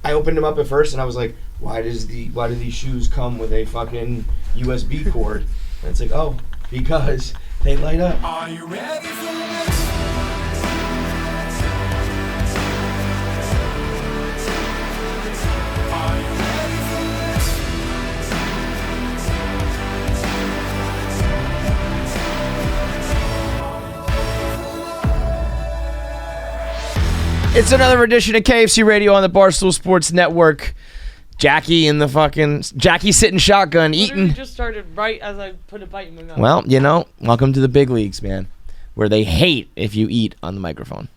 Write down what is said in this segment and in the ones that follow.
I opened them up at first and I was like, why do these shoes come with a fucking USB cord? And it's like, oh, because they light up. Are you ready for this? It's another edition of KFC Radio on the Barstool Sports Network. Jackie sitting shotgun eating. Just started right as I put a bite in my mouth. Well, you know, welcome to the big leagues, man, where they hate if you eat on the microphone.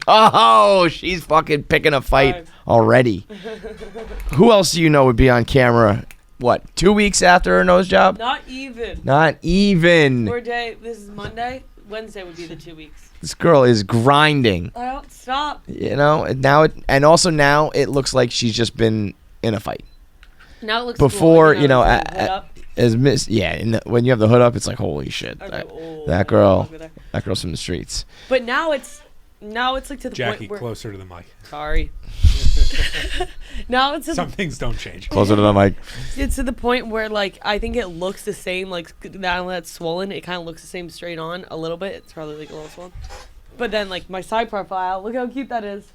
Oh, she's fucking picking a fight already. Who else do you know would be on camera? What, 2 weeks after her nose job? Not even. This is Monday. Wednesday would be the 2 weeks. This girl is grinding. I don't stop. You know, now it looks like she's just been in a fight. Now it looks before, cool. you know, when you have the hood up, it's like, holy shit. That girl's from the streets. But now it's like to the Jackie, point where... closer to the mic. Sorry. Now it's some things don't change. Closer to the mic. It's to the point where, like, I think it looks the same. Like, now that it's swollen, it kind of looks the same straight on a little bit. It's probably like a little swollen. But then, like, my side profile, look how cute that is.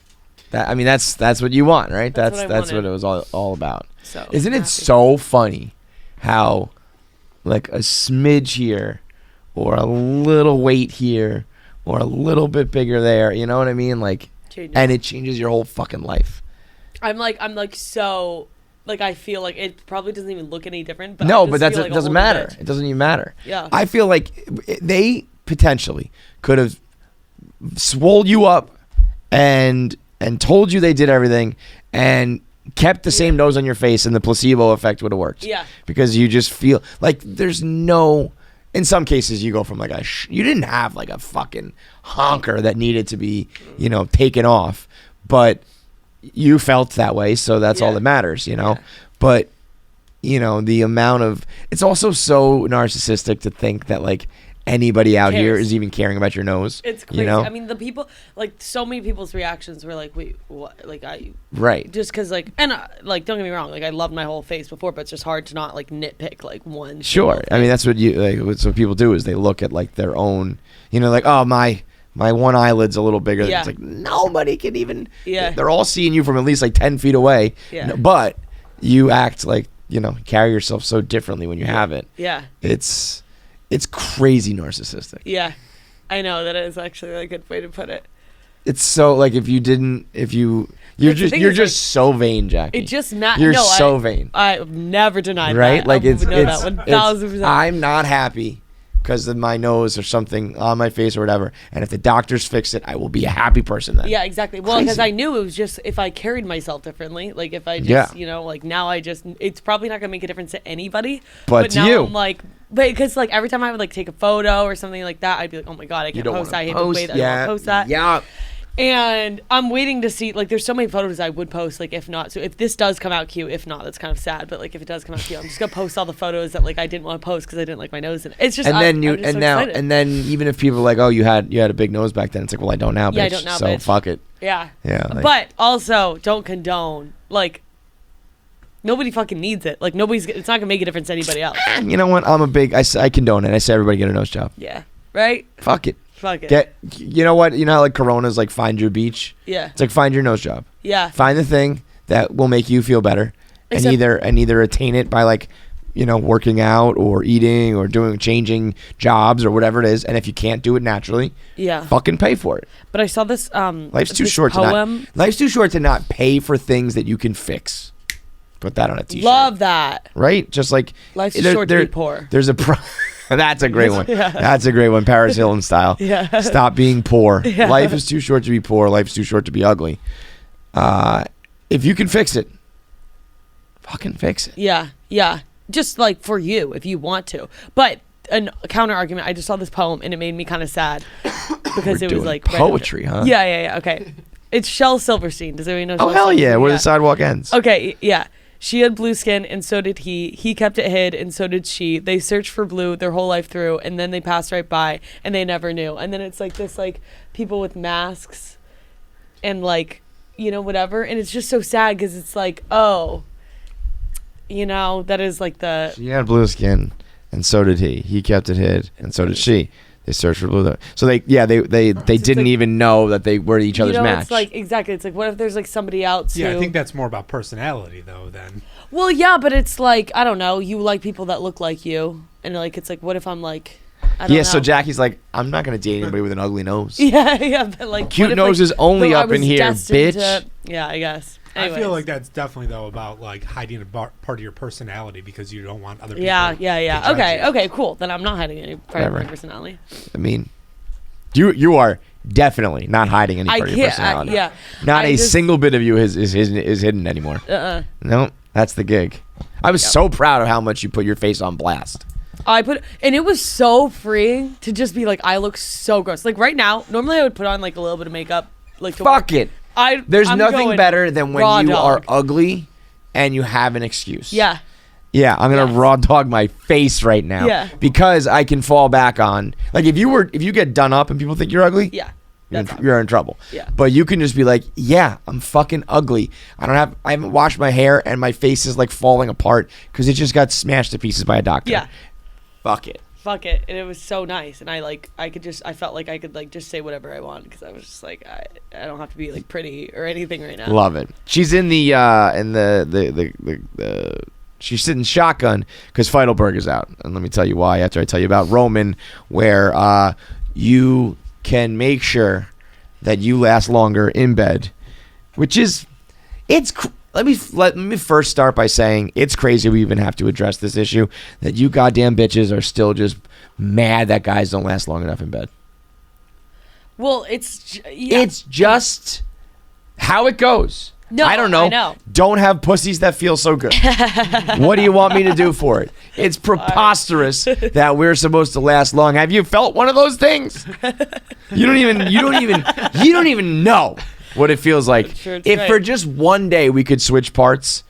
That's what you want, right? That's what it was all about. So isn't it so funny how, like, a smidge here or a little weight here or a little bit bigger there, you know what I mean? Like, and it changes your whole fucking life. I'm like so, like, I feel like it probably doesn't even look any different. But no, but it doesn't matter. It doesn't even matter. Yeah. I feel like they potentially could have swole you up and told you they did everything and kept the same nose on your face, and the placebo effect would have worked. Yeah. Because you just feel like there's no... In some cases, you go from like you didn't have like a fucking honker that needed to be, you know, taken off, but you felt that way, so that's all that matters, you know. Yeah. But, you know, the amount of... It's also so narcissistic to think that, like, anybody out here is even caring about your nose. It's crazy. You know? I mean, the people, like, so many people's reactions were like, wait, what? Like, right. Just because, like, and, like, don't get me wrong, like, I loved my whole face before, but it's just hard to not, like, nitpick, like, one. Sure. I mean, that's what what people do is they look at, like, their own, you know, like, oh, my one eyelid's a little bigger. Yeah. It's like, nobody can even... Yeah. They're all seeing you from at least, like, 10 feet away. Yeah. But you act like, you know, carry yourself so differently when you have it. Yeah. It's crazy narcissistic. Yeah, I know. That is actually a good way to put it. It's so, like, you're just so vain, Jackie. It just You're so vain. I've never denied right? that. Like, it's 1,000%. I'm not happy because of my nose or something on my face or whatever. And if the doctors fix it, I will be a happy person then. Yeah, exactly. Well, because I knew it was just if I carried myself differently. Like, if I just, you know, like, now it's probably not going to make a difference to anybody. But to now you. I'm like, because, like, every time I would, like, take a photo or something like that, I'd be like, oh my God, I can't post that. I hate the way that I don't post that. Yeah. And I'm waiting to see, like, there's so many photos I would post, like, if not. So if this does come out cute, if not, that's kind of sad. But, like, if it does come out cute, I'm just going to post all the photos that, like, I didn't want to post because I didn't like my nose. It's just, and then even if people are like, oh, you had a big nose back then, it's like, well, I don't now, bitch. Yeah, I don't now, so bitch. Fuck it. Yeah. Yeah. Like, but also, don't condone, like, nobody fucking needs it. Like, it's not going to make a difference to anybody else. You know what? I condone it. I say everybody get a nose job. Yeah. Right? Fuck it. Fuck it. You know what? You know how, like, Corona's like find your beach? Yeah. It's like find your nose job. Yeah. Find the thing that will make you feel better, and either attain it by, like, you know, working out or eating or changing jobs or whatever it is. And if you can't do it naturally, fucking pay for it. But I saw this life's too short to not pay for things that you can fix. Put that on a t-shirt. Love that. Right? Just like life's too short to be poor. There's a that's a great one. Yeah. That's a great one. Paris Hilton style. Yeah. Stop being poor. Yeah. Life is too short to be poor. Life's too short to be ugly. If you can fix it, fucking fix it. Yeah. Yeah. Just, like, for you, if you want to. But a counter argument, I just saw this poem and it made me kind of sad because it was like poetry, huh? Yeah. Okay. It's Shel Silverstein. Does anybody know? Oh, hell yeah. Where the sidewalk ends. Okay. Yeah. She had blue skin, and so did he. He kept it hid, and so did she. They searched for blue their whole life through, and then they passed right by, and they never knew. And then it's like this, like, people with masks, and, like, you know, whatever. And it's just so sad because it's like, oh, you know, that is like the... She had blue skin, and so did he. He kept it hid, and so did she. They searched for blue. So they didn't like, even know that they were each other's match. It's like, exactly. It's like, what if there's like somebody else Yeah, who... I think that's more about personality, though, than... Well, yeah, but it's like, I don't know. You like people that look like you. And like, it's like, what if I'm like... I don't know. So Jackie's like, I'm not going to date anybody with an ugly nose. Yeah, but like... Cute nose is only up in here, bitch. Yeah, I guess. Anyways. I feel like that's definitely, though, about like hiding a part of your personality because you don't want other people Yeah. to judge you. Okay, cool. Then I'm not hiding any part of my personality. I mean, you are definitely not hiding any part of your personality. Not a single bit of you is hidden anymore. No, that's the gig. I was so proud of how much you put your face on blast. And it was so freeing to just be like, I look so gross. Like right now, normally I would put on like a little bit of makeup. Like Fuck it. There's nothing better than when you are dog. ugly and you have an excuse. Yeah. Yeah, I'm gonna raw dog my face right now. Yeah. Because I can fall back on, like, if you get done up and people think you're ugly. Yeah. You're in trouble. Yeah. But you can just be like, yeah, I'm fucking ugly. I haven't washed my hair and my face is like falling apart because it just got smashed to pieces by a doctor. Yeah. Fuck it. And it was so nice. And I felt like I could like just say whatever I want because I was just like, I don't have to be like pretty or anything right now. Love it. She's in the she's sitting shotgun because Feidelberg is out. And let me tell you why after I tell you about Roman, where you can make sure that you last longer in bed, which is, let me first start by saying it's crazy we even have to address this issue that you goddamn bitches are still just mad that guys don't last long enough in bed. Well, it's just how it goes. No, I don't know. I know. Don't have pussies that feel so good. What do you want me to do for it? It's preposterous that we're supposed to last long. Have you felt one of those things? You don't even know what it feels like. Sure, if for just one day we could switch parts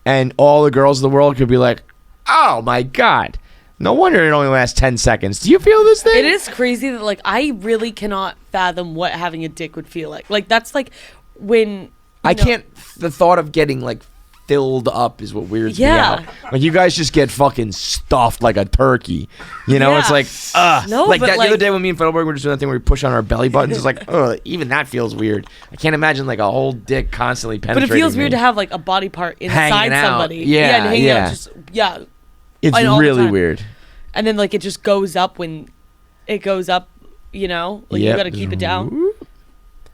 and all the girls in the world could be like, oh my God, no wonder it only lasts 10 seconds. Do you feel this thing? It is crazy that like I really cannot fathom what having a dick would feel like. Like that's like when the thought of getting like filled up is what weirds me out. Like you guys just get fucking stuffed like a turkey. You know, it's like, No, like but that like, the other day when me and Feidelberg were just doing that thing where we push on our belly buttons. It's like, even that feels weird. I can't imagine like a whole dick constantly penetrating. But it feels weird to have like a body part inside hanging out. somebody. Yeah, and hanging out just It's really weird. And then like it just goes up when it goes up, you know? Like you gotta keep it down.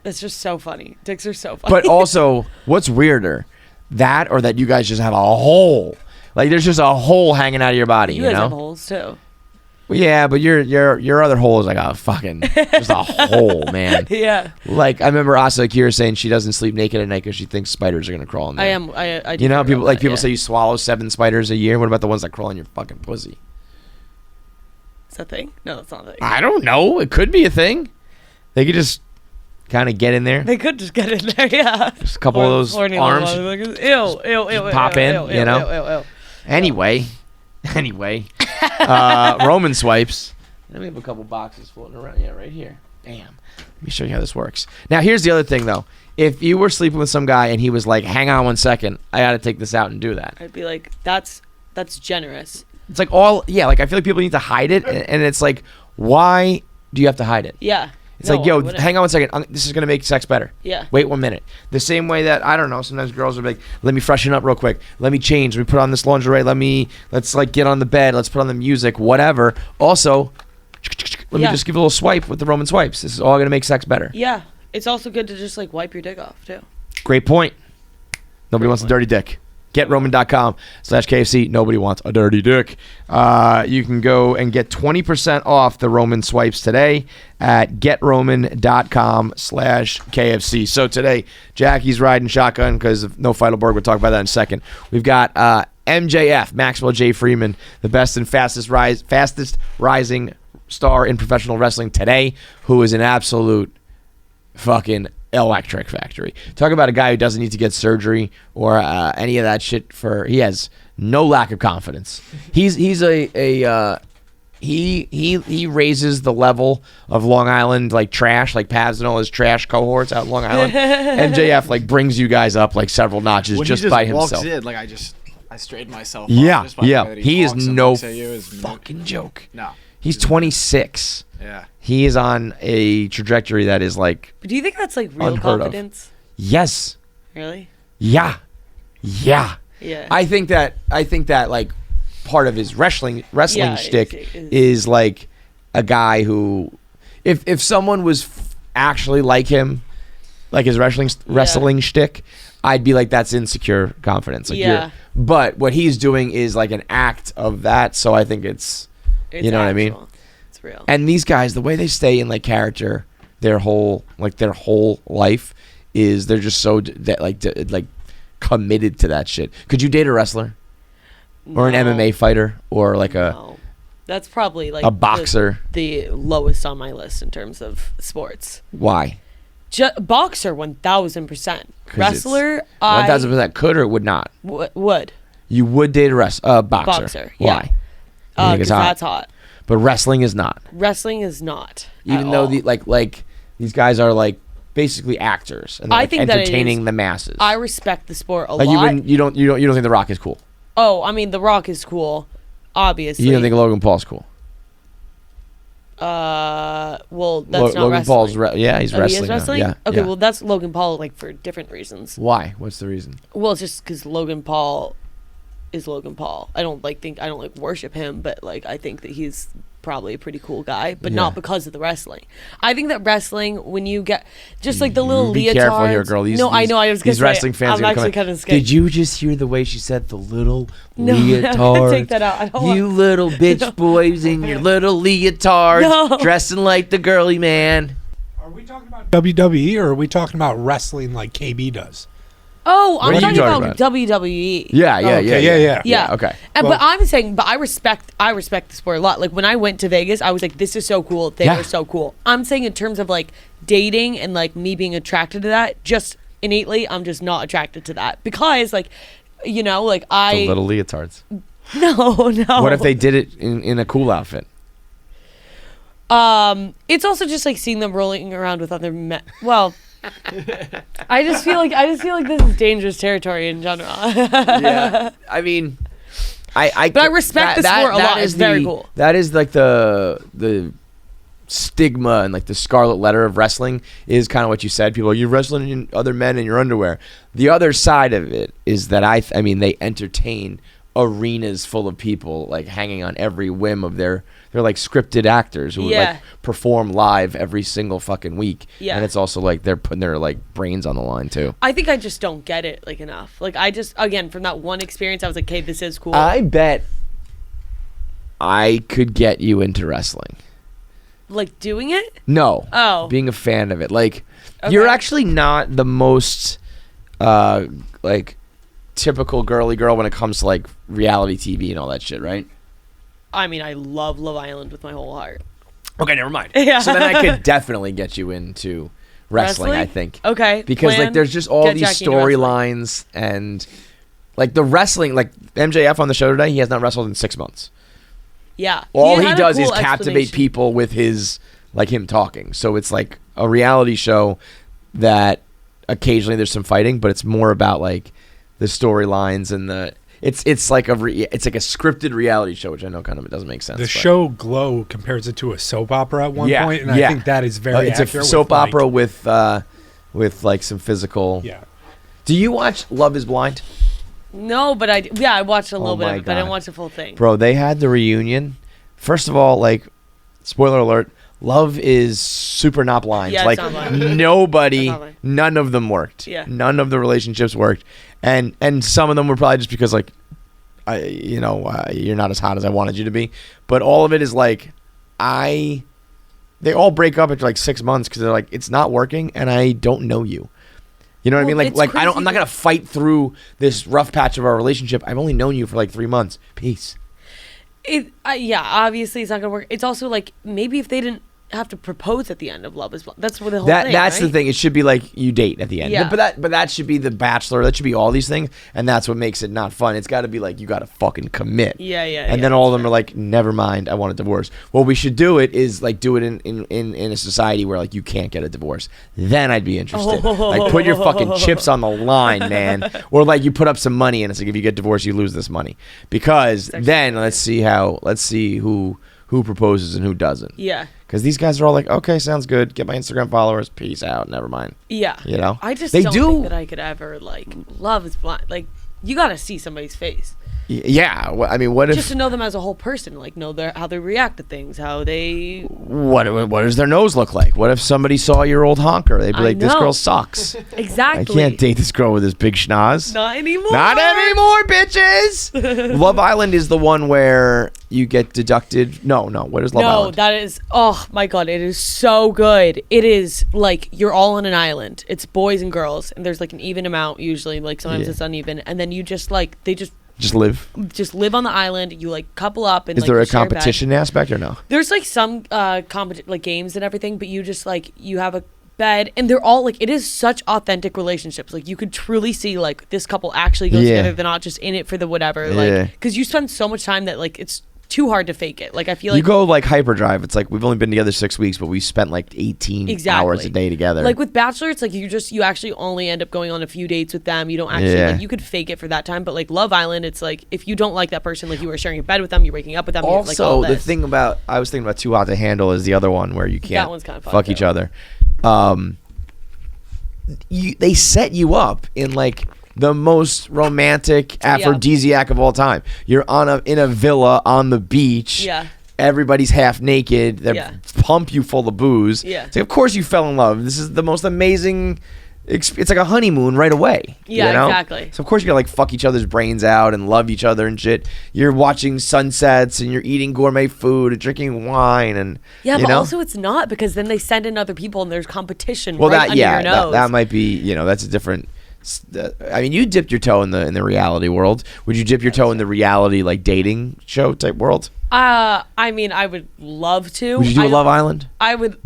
It's just so funny. Dicks are so funny. But also, what's weirder? That or that you guys just have a hole. Like there's just a hole hanging out of your body, you guys know? have holes too. Well, yeah, but your other hole is like a fucking just a hole, man. Yeah. Like I remember Asa Akira saying she doesn't sleep naked at night because she thinks spiders are gonna crawl in there. I do you know, people that, say you swallow 7 spiders a year. What about the ones that crawl in your fucking pussy? Is that a thing? No, that's not a thing. I don't know. It could be a thing. They could just kind of get in there. They could just get in there, yeah. Just a couple of those arms. Ew, pop in, you know. Anyway, Roman swipes. Let me have a couple boxes floating around. Yeah, right here. Damn. Let me show you how this works. Now, here's the other thing, though. If you were sleeping with some guy and he was like, hang on 1 second, I got to take this out and do that. I'd be like, that's generous. It's like like I feel like people need to hide it. And it's like, why do you have to hide it? Yeah. It's like, yo, hang on 1 second. This is going to make sex better. Yeah. Wait 1 minute. The same way that, I don't know, sometimes girls are like, let me freshen up real quick. Let me change. Let me put on this lingerie. Let's like get on the bed. Let's put on the music, whatever. Also, let me just give a little swipe with the Roman swipes. This is all going to make sex better. Yeah. It's also good to just like wipe your dick off too. Great point. Nobody wants a dirty dick. GetRoman.com/KFC. Nobody wants a dirty dick. You can go and get 20% off the Roman swipes today at GetRoman.com/KFC. So today, Jackie's riding shotgun because of no Feidelberg. We'll talk about that in a second. We've got MJF, Maxwell J. Freeman, the best and fastest rising star in professional wrestling today, who is an absolute fucking electric factory. Talk about a guy who doesn't need to get surgery or any of that shit. He has no lack of confidence. He's a he raises the level of Long Island like trash, like Paz and all his trash cohorts out in Long Island. MJF like brings you guys up like several notches when just he by walks himself. in, like I straightened myself. Yeah, up just by the way that he is talks and no looks at you is fucking joke. No, He's 26. yeah. He is on a trajectory that is like, But do you think that's like real Unheard of. confidence? yes, Really? yeah. Yeah. I think that like part of his wrestling Yeah, shtick it's- is like a guy who, if someone was actually like him, like his wrestling shtick, I'd be like, that's insecure confidence. Like Yeah. but what he's doing is like an act of that. So I think it's you know what I mean? actual. It's real. And these guys, the way they stay in like character, their whole life is they're just so like committed to that shit. Could you date a wrestler or an No. MMA fighter or like No. That's probably like a boxer? the lowest on my list in terms of sports. Why? Boxer 1000%. 'Cause Wrestler, it's 1000% could or would not. would. You would date a boxer. Boxer, yeah. Why? You think it's Because hot? that's hot. But wrestling is not. Wrestling is not. Even at though all. the like these guys are like basically actors and they're, I like, think that it entertaining is. the masses. I respect the sport a like lot. you don't think The Rock is cool. Oh, I mean, The Rock is cool, obviously. You don't think Logan Paul's cool. Well, that's not Logan wrestling. Paul's he's Oh, he is wrestling. now. wrestling? Yeah. Okay, yeah. well, that's Logan Paul, like, for different reasons. Why? What's the reason? Well, it's just because Logan Paul is Logan Paul. I don't worship him, but like I think that he's probably a pretty cool guy, but not Yeah. because of the wrestling. I think that wrestling, when you get just like the little Be leotards. careful here, girl. I know. I was gonna these say, wrestling fans. I'm are gonna actually come kind in. of scared. Did you just hear the way she said the little No, leotards? take that out. I don't want- You little bitch boys in your little leotards, No. dressing like the girly man. Are we talking about WWE or are we talking about wrestling like KB does? Oh, What are I'm you talking talking about about? WWE. Yeah, Okay, Yeah. Okay. And, Well- but I'm saying, I respect the sport a lot. Like when I went to Vegas, I was like, this is so cool. They Yeah. were so cool. I'm saying in terms of like dating and like me being attracted to that, just innately, I'm just not attracted to that because like, you know, like The little leotards. no. What if they did it in a cool outfit? It's also just like seeing them rolling around with other men. Well, I just feel like this is dangerous territory in general. Yeah. I mean, But I respect the sport a lot. It's very cool. That is like the stigma and like the scarlet letter of wrestling is kind of what you said. People are, you're wrestling in other men in your underwear. The other side of it is that I mean they entertain arenas full of people like hanging on every whim of they're like scripted actors who Yeah. like perform live every single fucking week. Yeah. And it's also like they're putting their like brains on the line too. I think I just don't get it like enough. Like I just, again, from that one experience, I was like, "Okay, this is cool." I bet I could get you into wrestling. Like doing it? No. Oh. Being a fan of it. Like Okay. you're actually not the most like typical girly girl when it comes to like reality TV and all that shit, right? I mean, I love Love Island with my whole heart. Okay, never mind. Yeah. So then I could definitely get you into wrestling, I think. Okay. Because plan, like there's just all get these Jackie into wrestling. storylines and like the wrestling, like MJF on the show today, he has not wrestled in 6 months. Yeah. All he had a does is cool captivate explanation. people with his like him talking. So it's like a reality show that occasionally there's some fighting, but it's more about like the storylines and the it's like a scripted reality show, which I know kind of it doesn't make sense. The but- show Glow compares it to a soap opera at one Yeah, point, and yeah. I think that is very it's accurate. a soap with, like- opera with like some physical. Yeah. Do you watch Love Is Blind? No, but I watched a little bit my of it, but I God. didn't watch the full thing. Bro, they had the reunion. First of all, like, spoiler alert, Love is super not blind. Yeah, it's like not blind. nobody, It's not blind. none of them worked. Yeah. None of the relationships worked, and some of them were probably just because like, you're not as hot as I wanted you to be. But all of it is like, they all break up after like 6 months because they're like, it's not working, and I don't know you. You know what I Well, mean? it's Like crazy I'm not gonna fight through this rough patch of our relationship. I've only known you for like 3 months. Peace. Yeah, obviously it's not gonna work. It's also like maybe if they didn't have to propose at the end of Love Is Blind. That's what the whole thing, That's right? the thing. It should be like you date at the end. Yeah. But that should be The Bachelor. That should be all these things, and that's what makes it not fun. It's got to be like you got to fucking commit. Yeah. And then all of them are like, never mind, I want a divorce. What we should do it is like do it in a society where like you can't get a divorce. Then I'd be interested. Like put your fucking chips on the line, man. Or like you put up some money and it's like if you get divorced, you lose this money. Because then let's see who proposes and who doesn't. Yeah. Because these guys are all like, okay, sounds good. Get my Instagram followers. Peace out. Never mind. Yeah. You know? I just They don't do- think that I could ever, like, Love Is Blind. Like, you got to see somebody's face. Yeah. I mean, what if... Just to know them as a whole person. Like, know how they react to things. How they... What does their nose look like? What if somebody saw your old honker? They'd be like, this girl sucks. Exactly. I can't date this girl with this big schnoz. Not anymore. Not anymore, bitches. Love Island is the one where you get deducted. No. What is Love Island? No, that is... Oh, my God. It is so good. It is, like, you're all on an island. It's boys and girls. And there's, like, an even amount, usually. Like, sometimes it's uneven. And then you just, like... They just live on the island. You like couple up and is like, there you a share bed. competition aspect or no? There's like some like games and everything, but you just like you have a bed and they're all like it is such authentic relationships. Like you could truly see like this couple actually goes together. They're not just in it for the whatever. Like because you spend so much time that like it's too hard to fake it. Like I feel like you go like hyperdrive. It's like we've only been together 6 weeks, but we spent like 18 hours a day together. Like with Bachelor, it's like you actually only end up going on a few dates with them. You don't actually like you could fake it for that time. But like Love Island, it's like if you don't like that person, like you were sharing a bed with them, you're waking up with them. Also, you're, like, all the this. thing about I was thinking about Too Hot to Handle is the other one where you can't That one's kind of fuck each other. They set you up in like the most romantic aphrodisiac of all time. You're in a villa on the beach. Yeah. Everybody's half naked. They pump you full of booze. Yeah. So of course you fell in love. This is the most amazing. It's like a honeymoon right away. Yeah, you know? exactly. So of course you gotta like fuck each other's brains out and love each other and shit. You're watching sunsets and you're eating gourmet food and drinking wine and but also it's not because then they send in other people and there's competition. Well, right under your nose. that might be that's a different. I mean, you dipped your toe in the reality world. Would you dip your toe in the reality like dating show type world? I mean, I would love to. Would you do a Love Island? I would.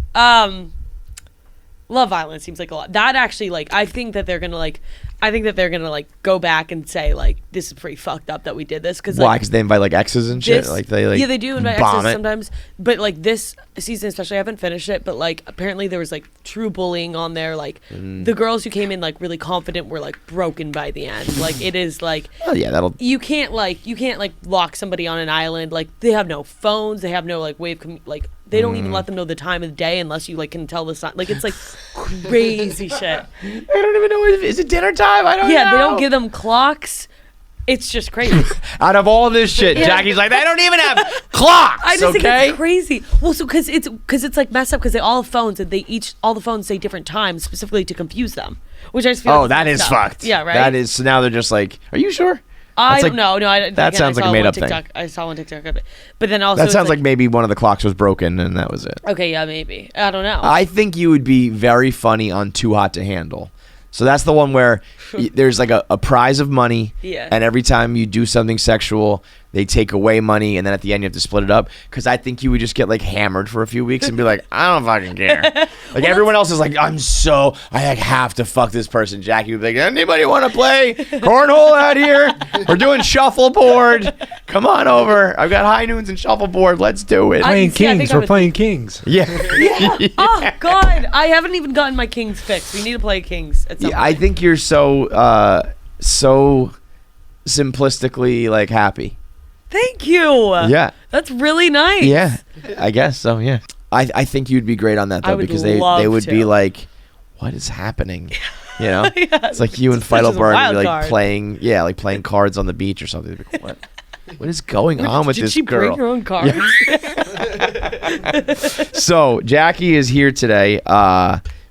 Love Island seems like a lot. That actually, like, I think that they're gonna go back and say like, this is pretty fucked up that we did this because why? Because they invite like exes and shit. Like they do invite bomb exes it. sometimes. But like this season, especially, I haven't finished it. But like, apparently there was like true bullying on there. Like the girls who came in like really confident were like broken by the end. Like it is like, oh yeah, you can't lock somebody on an island. Like they have no phones. They have no like way of they don't even let them know the time of the day unless you like can tell the sun. Like it's like crazy shit. I don't even know. Is it dinner time? I don't know. Yeah, they don't give them clocks. It's just crazy. Out of all this shit, Jackie's like, they don't even have clocks. I just think it's crazy. Well, so because it's like messed up because they all have phones and all the phones say different times specifically to confuse them, which I just feel. Oh, that is fucked. Yeah, right. That is. So now they're just like, are you sure? I don't know. No, that sounds like a made up thing. I saw one TikTok of it, but then also that sounds like maybe one of the clocks was broken and that was it. Okay, yeah, maybe. I don't know. I think you would be very funny on Too Hot to Handle. So that's the one where there's like a prize of money, and every time you do something sexual, they take away money, and then at the end you have to split it up. Because I think you would just get like hammered for a few weeks and be like, I don't fucking care. Like everyone else is like, I have to fuck this person. Jackie would be like, anybody want to play cornhole out here? We're doing shuffleboard. Come on over. I've got high noons and shuffleboard. Let's do it. We're playing Kings. Yeah. Oh God, I haven't even gotten my Kings fixed. We need to play Kings at some point. I think you're so simplistically like happy. Thank you. Yeah. That's really nice. Yeah. I guess so, yeah. I think you'd be great on that though because they would be like, what is happening? You know? It's like you and Feidelberg would be like playing cards on the beach or something. Like, what is going on with this girl? Did she bring her own cards? Yeah. So Jackie is here today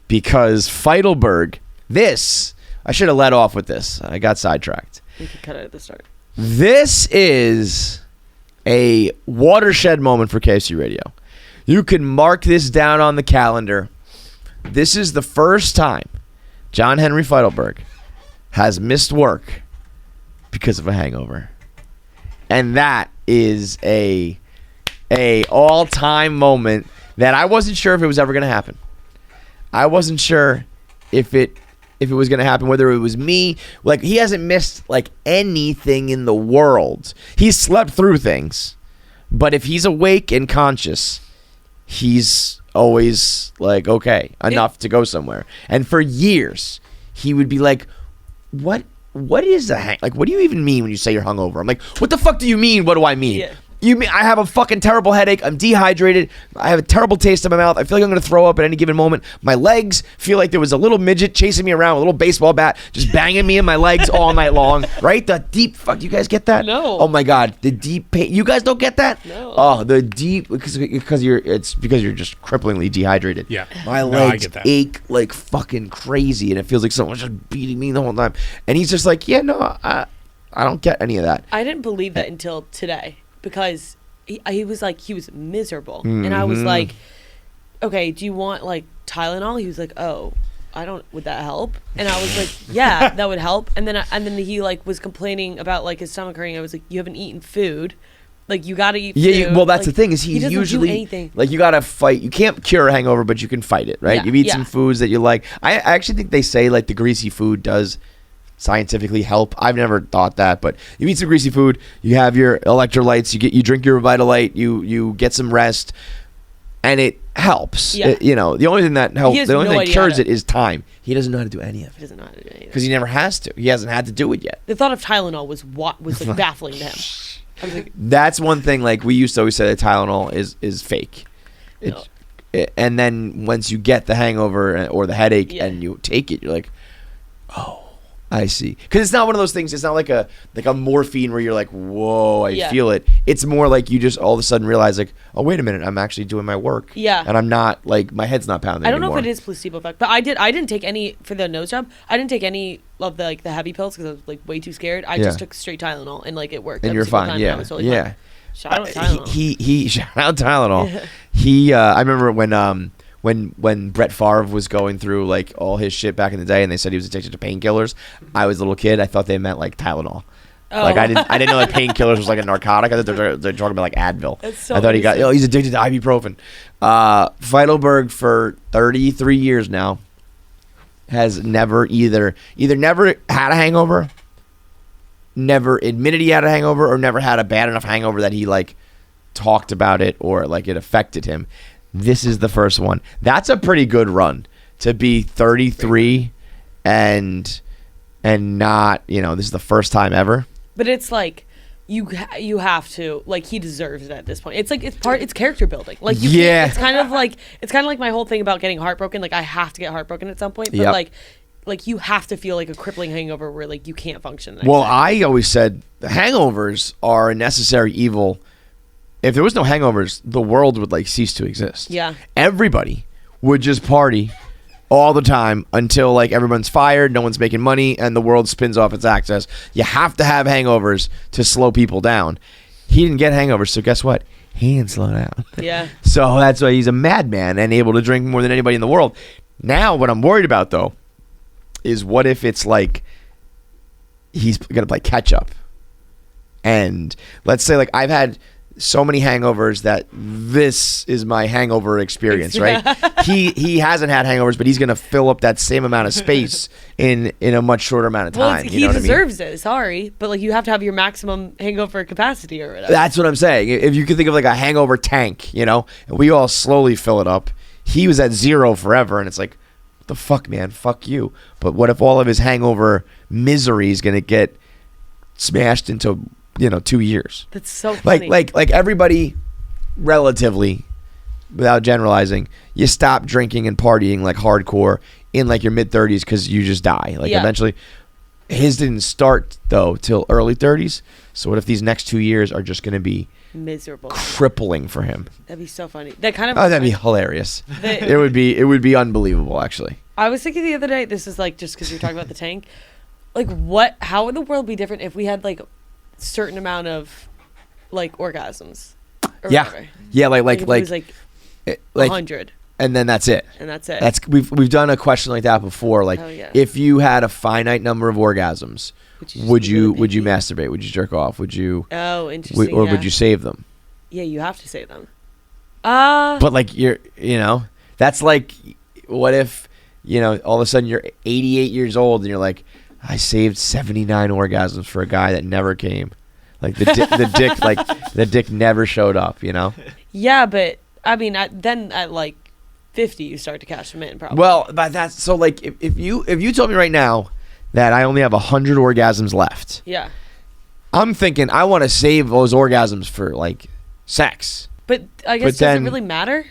because Feidelberg, I should have let off with this. I got sidetracked. We could cut it at the start. This is a watershed moment for KFC Radio. You can mark this down on the calendar. This is the first time John Henry Feidelberg has missed work because of a hangover. And that is a all-time moment that I wasn't sure if it was ever going to happen. I wasn't sure if it was going to happen, whether it was me. Like, he hasn't missed like anything in the world. He's slept through things, but if he's awake and conscious, he's always like, okay, enough to go somewhere. And for years, he would be like, what is a like, what do you even mean when you say you're hungover? I'm like, what the fuck do you mean? What do I mean? Yeah. You mean I have a fucking terrible headache? I'm dehydrated. I have a terrible taste in my mouth. I feel like I'm going to throw up at any given moment. My legs feel like there was a little midget chasing me around with a little baseball bat, just banging me in my legs all night long. Right? The deep fuck. You guys get that? No. Oh my god, the deep pain. You guys don't get that? No. Oh, the deep because you're just cripplingly dehydrated. Yeah. My No, I legs get that. ache like fucking crazy, and it feels like someone's just beating me the whole time. And he's just like, yeah, no, I don't get any of that. I didn't believe that until today because he was like, he was miserable. And I was like, okay, do you want like Tylenol? He was like, oh, would that help? And I was like, yeah, that would help. And then he like was complaining about like his stomach hurting. I was like, you haven't eaten food. Like, you gotta eat food. Yeah, well, that's like, the thing is he doesn't usually do anything. like, you gotta fight. You can't cure a hangover, but you can fight it, right? Yeah, You eat yeah. some foods that you like. I actually think they say like the greasy food does scientifically help. I've never thought that, but you eat some greasy food, you have your electrolytes, you drink your Vitalite, you get some rest, and it helps. Yeah. The only thing that helps, has the only no thing that idea cures how to- it is time. He doesn't know how to do any of He it doesn't know how to do anything. because he never has to. He hasn't had to do it yet. The thought of Tylenol was like baffling to him. I was like, That's one thing. Like, we used to always say that Tylenol is fake. No. And then once you get the hangover or the headache and you take it, you're like, oh, I see. Because it's not one of those things. It's not like a morphine where you're like, whoa, I feel it. It's more like you just all of a sudden realize like, oh, wait a minute, I'm actually doing my work. Yeah. And I'm not like, my head's not pounding I don't anymore. know if it is placebo effect, but I didn't take any for the nose job. I didn't take any of the heavy pills because I was like way too scared. I just took straight Tylenol and like it worked. And every you're single fine. time, Yeah. and I was totally Yeah. fine. Shout out Tylenol. He shout out Tylenol. I remember when Brett Favre was going through like all his shit back in the day, and they said he was addicted to painkillers. I was a little kid. I thought they meant like Tylenol. Oh. Like I didn't know that painkillers was like a narcotic. I thought they're talking about like Advil. That's so I thought racist. he's addicted to ibuprofen. Feidelberg for 33 years now has never either never had a hangover, never admitted he had a hangover, or never had a bad enough hangover that he like talked about it or like it affected him. This is the first one. That's a pretty good run to be 33 and not, this is the first time ever. But it's like you have to, like, he deserves it at this point. It's like it's character building. Like you can't- it's kind of like my whole thing about getting heartbroken. Like I have to get heartbroken at some point. But like you have to feel like a crippling hangover where like you can't function. The next day. I always said the hangovers are a necessary evil. If there was no hangovers, the world would like cease to exist. Yeah. Everybody would just party all the time until like everyone's fired, no one's making money, and the world spins off its axis. You have to have hangovers to slow people down. He didn't get hangovers, so guess what? He didn't slow down. Yeah. So that's why he's a madman and able to drink more than anybody in the world. Now, what I'm worried about though is what if it's like he's gonna play catch up, and let's say like I've had so many hangovers that this is my hangover experience, right? He hasn't had hangovers, but he's gonna fill up that same amount of space in a much shorter amount of time. He deserves it. Sorry, but like you have to have your maximum hangover capacity or whatever. That's what I'm saying. If you could think of like a hangover tank, and we all slowly fill it up. He was at zero forever, and it's like, what the fuck, man? Fuck you. But what if all of his hangover misery is gonna get smashed into 2 years? That's so funny. Like everybody, relatively, without generalizing, you stop drinking and partying like hardcore in like your mid 30s because you just die. Like eventually, his didn't start though till early 30s. So what if these next 2 years are just gonna be miserable, crippling for him? That'd be so funny. That kind of that'd be hilarious. It would be unbelievable actually. I was thinking the other day. This is like just because you're talking about the tank. Like how would the world be different if we had like certain amount of like orgasms or whatever. Like it was like 100 and then that's it. We've done a question like that before, like if you had a finite number of orgasms, would you masturbate, would you jerk off, would you interesting, or would you save them? You have to save them. But like that's like, what if, all of a sudden you're 88 years old and you're like, I saved 79 orgasms for a guy that never came. Like the dick never showed up, Yeah, but I mean, then at like 50, you start to cash them in, probably. Well, but that's so like if you told me right now that I only have 100 orgasms left, yeah, I'm thinking I want to save those orgasms for like sex. But I guess does it really matter?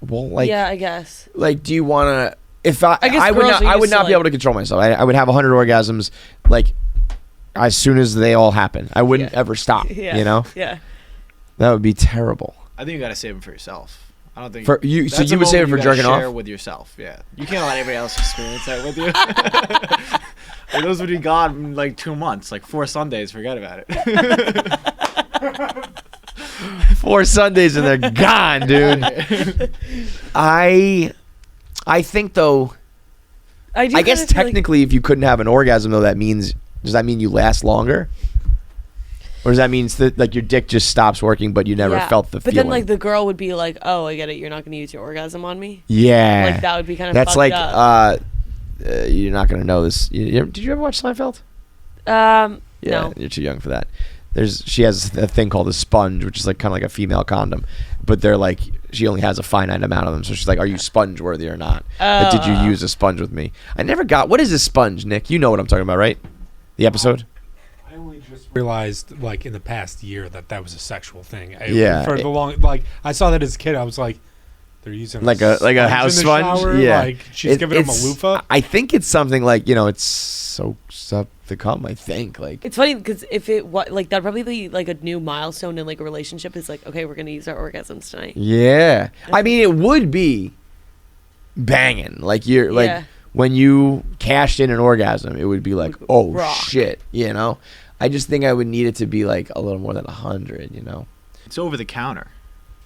Well, like, yeah, I guess. Like, do you want to? If I would not be able to control myself. I would have 100 orgasms like as soon as they all happen. I wouldn't ever stop. Yeah. Yeah. That would be terrible. I think you got to save them for yourself. I don't think for you. So you would save it for jerking off? Share with yourself. Yeah, you can't let anybody else experience that with you. Like, those would be gone in like 2 months, like 4 Sundays. Forget about it. 4 Sundays and they're gone, dude. I think though. I guess technically, if you couldn't have an orgasm though, does that mean you last longer? Or does that mean that like your dick just stops working, but you never felt the feeling? But then like the girl would be like, "Oh, I get it. You're not going to use your orgasm on me." Yeah, like that would be kind of. That's fucked like up. You're not going to know this. Did you ever watch Seinfeld? Yeah, no. You're too young for that. She has a thing called a sponge, which is like kind of like a female condom, but they're like she only has a finite amount of them. So she's like, "Are you sponge worthy or not? Like, did you use a sponge with me?" I never got. What is a sponge, Nick? You know what I'm talking about, right? The episode. I only just realized, like in the past year, that was a sexual thing. Yeah. I saw that as a kid. I was like, they're using like a house sponge. Shower, yeah, like she's giving him a loofah. I think it's something like it soaks up the cum. I think like it's funny because if it like that'd probably be like a new milestone in like a relationship. Is like, okay, we're gonna use our orgasms tonight. Yeah, I mean it would be banging. Like you're like when you cashed in an orgasm, it would be like oh rock. Shit, I just think I would need it to be like a little more than 100. It's over the counter.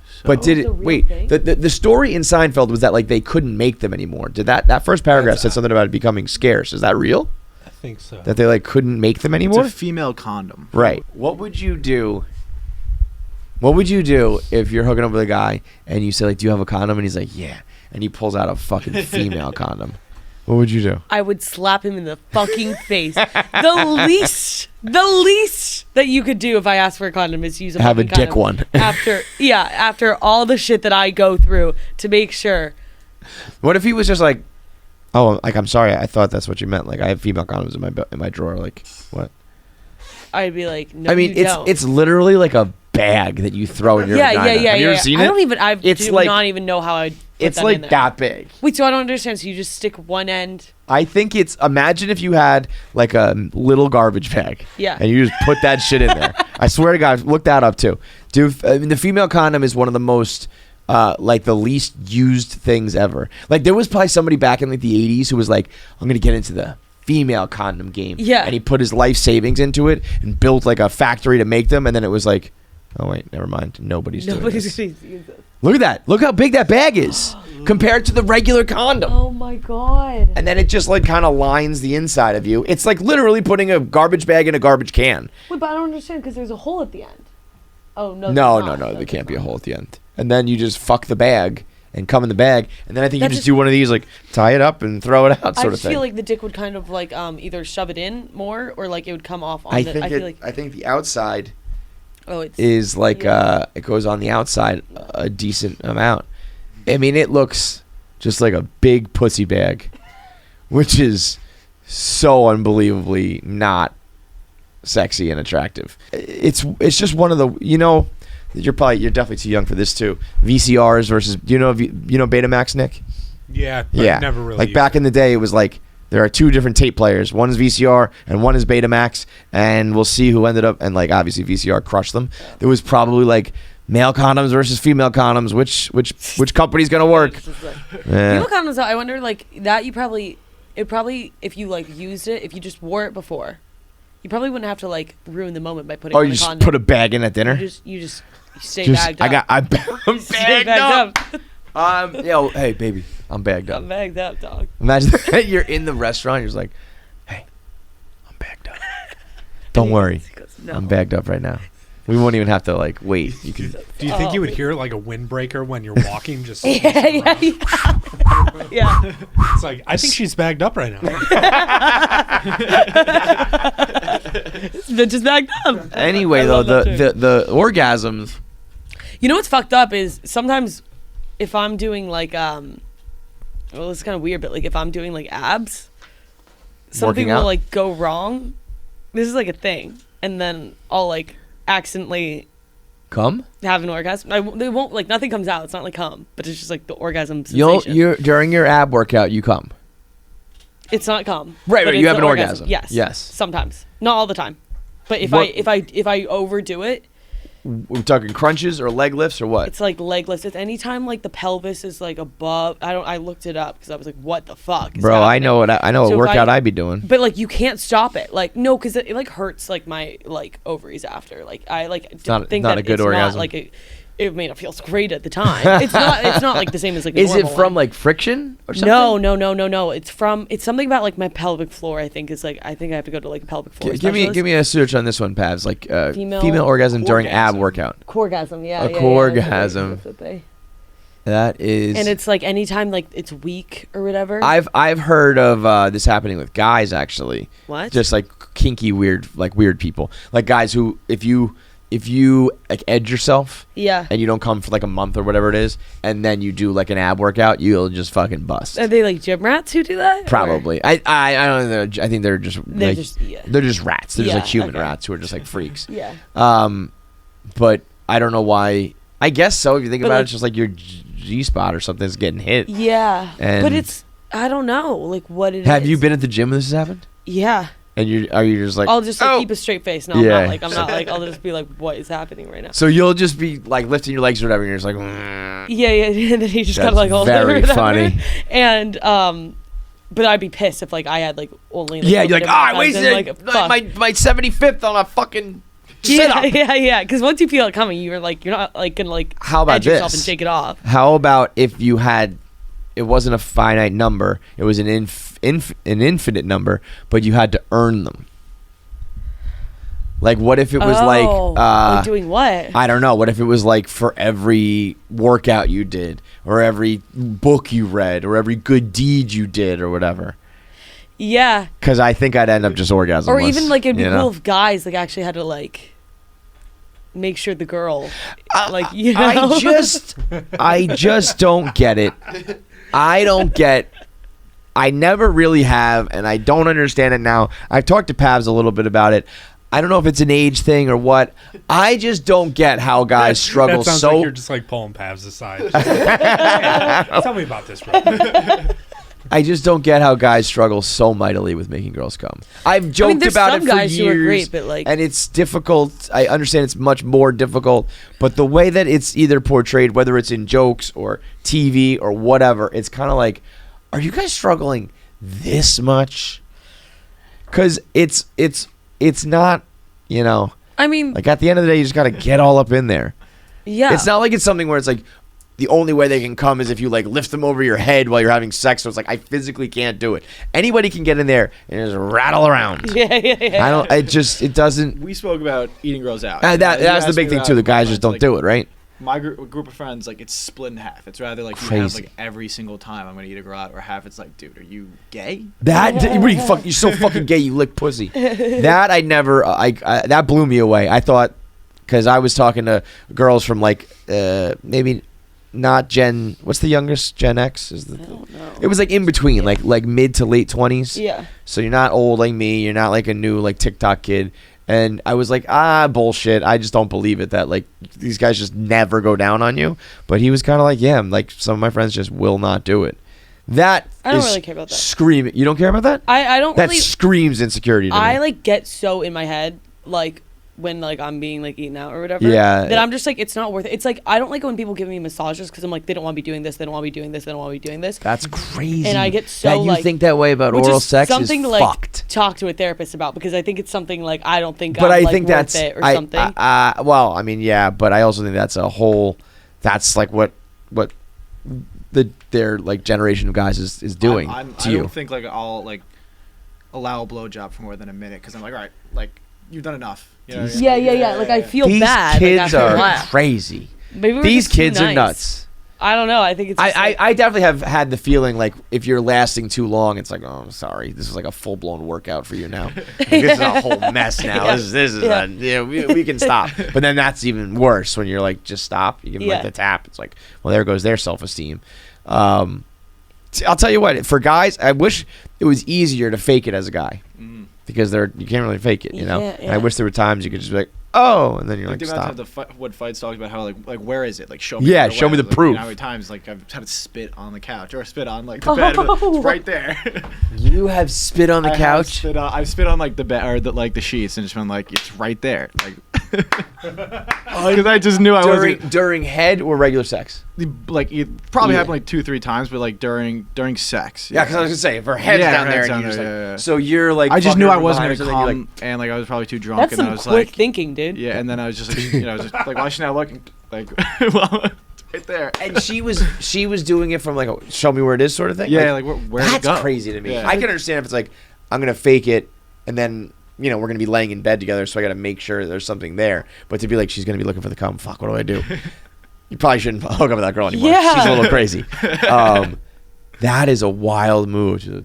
So. But did it? Wait, the story in Seinfeld was that like they couldn't make them anymore. Did that first paragraph said something about it becoming scarce? Is that real? I think so. That they like couldn't make them anymore. It's a female condom. Right. What would you do? What would you do if you're hooking up with a guy and you say like, "Do you have a condom?" and he's like, "Yeah," and he pulls out a fucking female condom? What would you do? I would slap him in the fucking face. The least that you could do if I asked for a condom is use a have a condom. dick one. After all the shit that I go through to make sure. What if he was just like, "Oh, like I'm sorry, I thought that's what you meant. Like I have female condoms in my drawer. Like what?" I'd be like, "No, I mean, it's literally like a bag that you throw in your vagina. Have you ever seen it? I do not even know how I'd. It's like that big. Wait, so I don't understand. So you just stick one end? I think it's. Imagine if you had like a little garbage bag. Yeah. And you just put that shit in there. I swear to God, look that up too. Dude, I mean, the female condom is one of the most, like the least used things ever. Like there was probably somebody back in like the 80s who was like, I'm going to get into the female condom game. Yeah. And he put his life savings into it and built like a factory to make them. And then it was like, oh wait, never mind. Nobody's doing this. Look at that. Look how big that bag is compared to the regular condom. Oh my God. And then it just like kind of lines the inside of you. It's like literally putting a garbage bag in a garbage can. Wait, but I don't understand because there's a hole at the end. Oh, no. No. There can't be a hole at the end. And then you just fuck the bag and come in the bag. And then I think you just do one of these, like tie it up and throw it out sort of thing. I just feel like the dick would kind of like either shove it in more or like it would come off on I think the outside... it's is like it goes on the outside a decent amount. I mean, it looks just like a big pussy bag, which is so unbelievably not sexy and attractive. It's just one of the you're definitely too young for this too. VCRs versus Betamax, Nick? Yeah. Never really. Like back in the day, it was like. There are two different tape players. One is VCR and one is Betamax, and we'll see who ended up. And like obviously VCR crushed them. There was probably like male condoms versus female condoms. Which company's gonna work? Female condoms. I wonder like that. It probably if you like used it, if you just wore it before, you probably wouldn't have to like ruin the moment by putting. Oh, you just put a bag in at dinner. You stay bagged up. I'm bagged up. Hey baby, I'm bagged up. I'm bagged up, dog. Imagine that you're in the restaurant. You're just like, hey, I'm bagged up. Don't worry, I'm bagged up right now. We won't even have to like wait. You can. Do you think you would hear like a windbreaker when you're walking? Just yeah. It's like I think she's bagged up right now. This bitch is backed up. Anyway, though, the orgasms. You know what's fucked up is sometimes if I'm doing like well, it's kind of weird, but like if I'm doing like abs, something Working out? will like go wrong. This is like a thing, and then I'll like accidentally Come? have an orgasm. They won't like nothing comes out. It's not like cum, but it's just like the orgasm You'll sensation. you during your ab workout you come. It's not cum. Right, but you it's have an orgasm. Yes. Yes. Sometimes, not all the time, but if What- I overdo it, We're talking crunches or leg lifts or what? it's like leg lifts. It's anytime like the pelvis is like above. I looked it up because I was like, what the fuck, is Bro, I happening? know what I know So what if workout I- I'd be doing. But like you can't stop it. Like no, because it like hurts like my like ovaries after. Like I like not- think not that a good it's orgasm. Not, like it may not feel great at the time. It's not like the same as like. Is it normal from one. like friction or something? No. It's something about like my pelvic floor. I think is like I think I have to go to like a pelvic floor. Give me a search on this one, Pavs. Like female orgasm during ab orgasm. workout. Corgasm. Yeah, A yeah, corgasm. that's what they- That is. And it's like anytime like it's weak or whatever. I've heard of this happening with guys actually. What? Just like kinky weird people, like guys who if you like edge yourself Yeah. and you don't come for like a month or whatever it is, and then you do like an ab workout, you'll just fucking bust. Are they like gym rats who do that? Or- Probably. I don't know. I think they're just They're like, just yeah. they're just rats. They're just like Yeah, human okay. rats who are just like freaks. Yeah. But I don't know why. I guess so. If you think But, about like- it, it's just like your G spot or something's getting hit. Yeah. And- but it's I don't know like what it is. Have you been at the gym when this has happened? Yeah. And are you just like? I'll just like "Oh." keep a straight face. No, Yeah. I'm not like I'll just be like, what is happening right now? So you'll just be like lifting your legs or whatever, and you're just like. "Mm." Yeah. And then he just kind That's of like hold it or very whatever. funny. And but I'd be pissed if like I had like only. Like, Yeah, you're like, limited I amount of time, wasted and, fuck. my 75th on a fucking sit Yeah, up. yeah. Because once you feel it coming, you're not like gonna like How about edge yourself this? and shake it off. How about if you had, it wasn't a finite number, it was an infinite number, but you had to earn them. Like, what if it was like doing what? I don't know. What if it was like for every workout you did, or every book you read, or every good deed you did, or whatever? Yeah. Because I think I'd end up just orgasmless. Or even like it'd be you cool know? if guys like actually had to like make sure the girl like you know. I just don't get it. I don't get. I never really have, and I don't understand it now. I've talked to Pavs a little bit about it. I don't know if it's an age thing or what. I just don't get how guys struggle That sounds so. like you're just like pulling Pavs aside. Just like, "Hey, tell me about this, bro. I just don't get how guys struggle so mightily with making girls come. I've joked there's about some it for guys years, who are great, but, like- and it's difficult. I understand it's much more difficult, but the way that it's either portrayed, whether it's in jokes or TV or whatever, it's kind of like, are you guys struggling this much? Because it's not, you know, I mean, like at the end of the day, you just got to get all up in there. yeah. It's not like it's something where it's like the only way they can come is if you like lift them over your head while you're having sex. So it's like I physically can't do it. Anybody can get in there and just rattle around. yeah. I don't. It doesn't. We spoke about eating girls out. That's You the asked big me thing about too. The my guys just friends, don't like, do it, right? My group of friends, like, it's split in half. It's rather like you have Crazy. like every single time I'm gonna eat a girl out, or half it's like, dude, are you gay? What are you fuck? You're so fucking gay. You lick pussy. That I never. I that blew me away. I thought because I was talking to girls from like maybe not Gen. What's the youngest? Gen X is the. I don't know. It was like in between, like mid to late 20s. Yeah. So you're not old like me. You're not like a new like TikTok kid. And I was like, bullshit. I just don't believe it that like these guys just never go down on you. But he was kind of like, yeah, like some of my friends just will not do it. That I don't is really care about that. Screaming. You don't care about that? I don't That really. screams insecurity to I me. like get so in my head like when like I'm being like eaten out or whatever. Yeah. That I'm just like it's not worth it. It's like I don't like when people give me massages because I'm like they don't want to be doing this. They don't want to be doing this. They don't want to be doing this. That's crazy. And I get so, that you like- think that way about Which oral is sex something is to like fucked. talk to a therapist about because I think it's something like I don't think. But I'm, I like, think worth that's it or something. well, I mean, yeah, but I also think that's a whole. That's like what their like generation of guys is doing I to you. don't think like I'll like allow a blowjob for more than a minute because I'm like, all right, like you've done enough. You know what I These- mean? Yeah. Like I feel These bad. kids like, after a are while. crazy. Maybe we're These just too kids are nice. nuts. I don't know. I think it's. Just I definitely have had the feeling like if you're lasting too long, it's like, oh, I'm sorry, this is like a full blown workout for you now. Like, this is a whole mess now. Yeah. This is Yeah. we can stop. But then that's even worse when you're like, just stop. You give them like Yeah. the tap. It's like, well, there goes their self esteem. I'll tell you what, for guys, I wish it was easier to fake it as a guy because you can't really fake it, you know. Yeah, And I yeah. wish there were times you could just be like, oh, and then you're like, the amount stop. of what Feits talks about how like where is it? Like show me. Yeah, where show me the like, you proof. know how many times like I've had to spit on the couch or spit on like the bed. It's right there. You have spit on the I have couch. I've spit on like the bed or the sheets and just been like it's right there. Like because I just knew I wasn't during head or regular sex. like it probably Yeah. happened like 2-3 times, but like during sex. Yeah, because I was gonna say if her head's Yeah, down her there, head's and down you're just there, like, yeah. so you're like, I just fucking knew her I from wasn't behind gonna or something, come, you're and like I was probably too drunk, That's and some I was quick like, thinking, dude. yeah, and then I was just like, I was just like, why should I look? Like, well, it's right there. and she was doing it from like a show me where it is sort of thing. Yeah, like where that's to go? crazy to me. Yeah. I can understand if it's like I'm gonna fake it, and then we're gonna be laying in bed together, so I gotta make sure there's something there. But to be like she's gonna be looking for the cum, fuck, what do I do? You probably shouldn't hook up with that girl anymore. Yeah. She's a little crazy. That is a wild move. He's